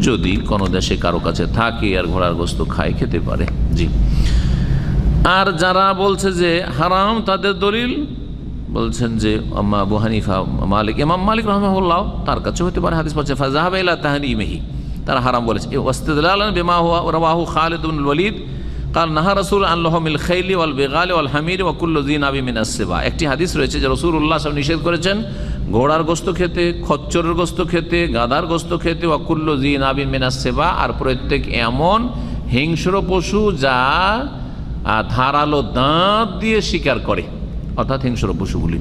যদি কোনো দেশে কারো কাছে থাকে আর ঘোড়ার গোশত খায়, খেতে পারে। জি। আর যারা বলছে যে হারাম, তাদের দলিল বলছেন যে আবু হানিফা, মালিক, ইমাম মালিক রাহিমাহুল্লাহ, তার কাছে হতে পারে হাদিস পড়ছে ফাযাহাবা ইলা তাহরিমিহি, তারা হারাম বলেছে। ওয়াস্তিদলালান বিমা হুয়া রাওয়াহু খালিদ ইবনুল ওয়ালিদ কাল নাহা রাসূল আন লাহমিল খাইলি ওয়াল বিগালি ওয়াল হামির ওয়া কুল্লু যী নাবি মিনাস সিবা। একটি হাদিস রয়েছে যে রাসূলুল্লাহ সাল্লাল্লাহু আলাইহি ওয়াসাল্লাম নিষেধ করেছেন ঘোড়ার গোশত খেতে, খচ্চরের গোশত খেতে, গাধার গোশত খেতে, ওয়া কুল্লু যী নাবি মিনাস সিবা, আর প্রত্যেক এমন হিংস্র পশু যা ধারালো দাঁত দিয়ে শিকার করে, অর্থাৎ হিংস্র পশুগুলি।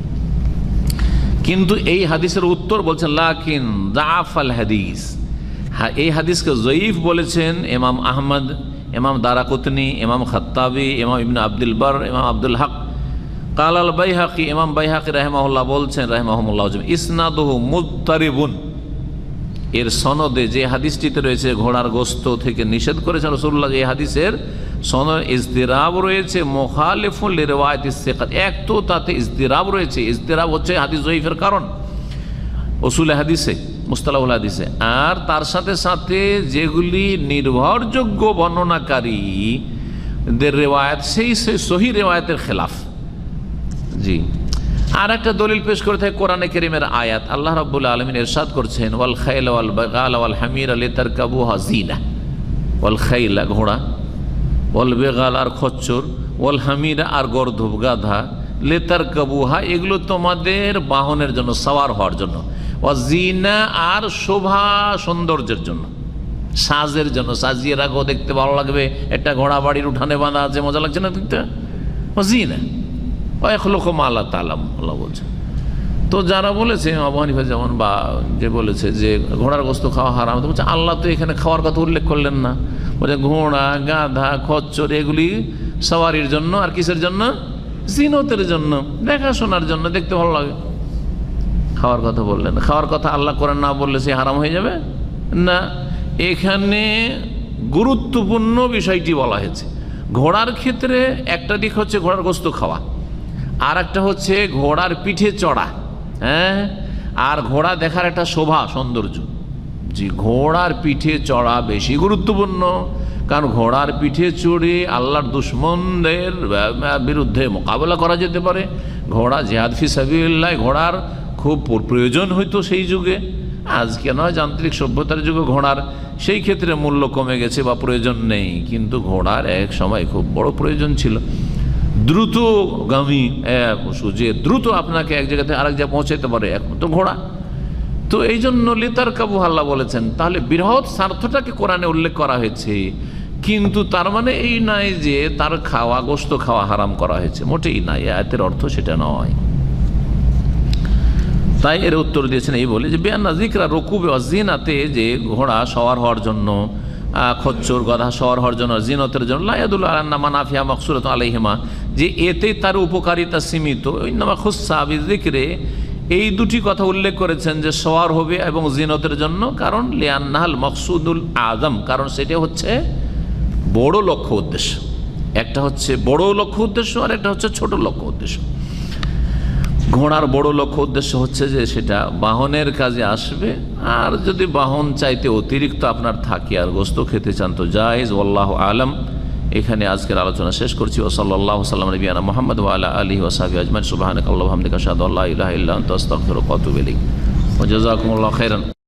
কিন্তু এই হাদিসের উত্তর বলছেন লাকিন যাআফাল হাদিস, এই হাদিসকে জয়ীফ বলেছেন ইমাম আহমদ, ইমাম দারাকুতনি, ইমাম খাত্তাবি, ইমাম ইবনে আব্দুল বার, ইমাম আব্দুল হক। কাল আল বাইহাকি, ইমাম বাইহাকি রাহিমাহুল্লাহ বলছেন, রাহিমাহুল্লাহ ইসনাদুহু মুত্তারিবুন, এর সনদে যে হাদিসটিতে রয়েছে ঘোড়ার গোশত থেকে নিষেধ করেছেন রাসূলুল্লাহ, এই হাদিসের সনদ ইজতিরাব রয়েছে, মুখালিফুন লিরিওয়ায়াতিস সিকাত, এক তো তাতে ইজতিরাব রয়েছে। ইজতিরাব হচ্ছে হাদিস জয়ীফের কারণ উসুলে হাদিসে, মুস্তালাহুল হাদিসে। আর তার সাথে সাথে যেগুলি নির্ভরযোগ্য বর্ণনাকারীদের রেওয়ায়াত, সেই সহিহ রেওয়ায়াতের খেলাফ। জি। আর একটা দলিল পেশ করে থাকে কোরআনে কারীমের আয়াত। আল্লাহ রাব্বুল আলামিন ইরশাদ করছেন ওয়াল খাইলা ওয়াল বাগালা ওয়াল হামিরা লিতারকাবুহা যিনা, ওয়াল খাইলা ঘোড়া, ওয়াল বাগাল আর খচ্চর, ওয়াল হামিরা আর গর্দভ গাধা, লিতারকাবুহা এগুলো তোমাদের বাহনের জন্য, সওয়ার হওয়ার জন্য, ওয়া যিনা আর শোভা সৌন্দর্যের জন্য, সাজের জন্য, সাজিয়ে রাখো, দেখতে ভালো লাগবে, একটা ঘোড়া বাড়ির উঠানে বাঁধা আছে, মজা লাগছে না দেখতে, ওয়া যিনা আল্লাহ তাআলা বলছে। তো যারা বলেছে আবু হানিফা যেমন, বা যে বলেছে যে ঘোড়ার গোশত খাওয়া হারাম, তো বলছে আল্লাহ তো এখানে খাওয়ার কথা উল্লেখ করলেন না, বলছে ঘোড়া, গাধা, খচ্চর এগুলি সওয়ারির জন্য, আর কিসের জন্য? জিনতের জন্য, দেখাশোনার জন্য, দেখতে ভালো লাগে। খাওয়ার কথা বললেন, খাওয়ার কথা আল্লাহ কোরআন না বললে সে হারাম হয়ে যাবে না। এখানে গুরুত্বপূর্ণ বিষয়টি বলা হয়েছে। ঘোড়ার ক্ষেত্রে একটা দিক হচ্ছে ঘোড়ার গোস্ত খাওয়া, আর একটা হচ্ছে ঘোড়ার পিঠে চড়া। হ্যাঁ, আর ঘোড়া দেখার একটা শোভা, সৌন্দর্য। জি, ঘোড়ার পিঠে চড়া বেশি গুরুত্বপূর্ণ, কারণ ঘোড়ার পিঠে চড়ে আল্লাহর দুশমনদের বিরুদ্ধে মোকাবেলা করা যেতে পারে। ঘোড়া জিহাদ ফি সাবিলিল্লাহ, ঘোড়ার খুব প্রয়োজন হইতো সেই যুগে। আজকে নয়, যান্ত্রিক সভ্যতার যুগে ঘোড়ার সেই ক্ষেত্রে মূল্য কমে গেছে বা প্রয়োজন নেই, কিন্তু ঘোড়ার এক সময় খুব বড় প্রয়োজন ছিল। দ্রুতগামী যে দ্রুত আপনাকে এক জায়গাতে আরেক জায়গায় পৌঁছাতে পারে, এখন তো ঘোড়া। তো এই জন্য লিতার কাবু আল্লাহ বলেছেন। তাহলে বৃহৎ স্বার্থটাকে কোরআনে উল্লেখ করা হয়েছে, কিন্তু তার মানে এই নয় যে তার খাওয়া, গোস্ত খাওয়া হারাম করা হয়েছে, মোটেই নাই। আয়াতের অর্থ সেটা নয়। তাই এর উত্তর দিয়েছেন এই বলে যে বেয়ান্না যিকরা রকুবে ওয়াজিনাতে, যে ঘোড়া সওয়ার হওয়ার জন্য, খচ্চর গধা সওয়ার হওয়ার জন্য, জিনতের জন্য, লা ইয়াদুল্লু আলা আন্না মানাফিয়া মাকসুরাত আলাইহিমা, যে এতে তার উপকারিতা সীমিত। ইন্নামা খুস্সা বিযিকরে, এই দুটি কথা উল্লেখ করেছেন যে সওয়ার হবে এবং জিনতের জন্য, কারণ লিআন্নাল মকসুদুল আযম, কারণ সেটা হচ্ছে বড় লক্ষ্য উদ্দেশ্য। একটা হচ্ছে বড় লক্ষ্য উদ্দেশ্য, আর একটা হচ্ছে ছোট লক্ষ্য উদ্দেশ্য। ঘোড়ার বড় লক্ষ্য উদ্দেশ্য হচ্ছে যে সেটা বাহনের কাজে আসবে, আর যদি বাহন চাইতে অতিরিক্ত আপনার থাকে আর গোস্ত খেতে চান তো জায়েজ। ওয়াল্লাহু আলাম। এখানে আজকের আলোচনা শেষ করছি। ও সাল্লাল্লাহু সাল্লাম নবিয়ানা মুহাম্মদ ওয়া আলা আলিহি ওয়া সাহবিহি আজমাইন। সুবহানাকাল্লাহু ওয়া বিহামদিকা আশহাদু আল্লা ইলাহা ইল্লা আনতা আস্তাগফিরুকা ওয়া আতুবু ইলাইক। ওয়া জাযাকুমুল্লাহু খাইরান।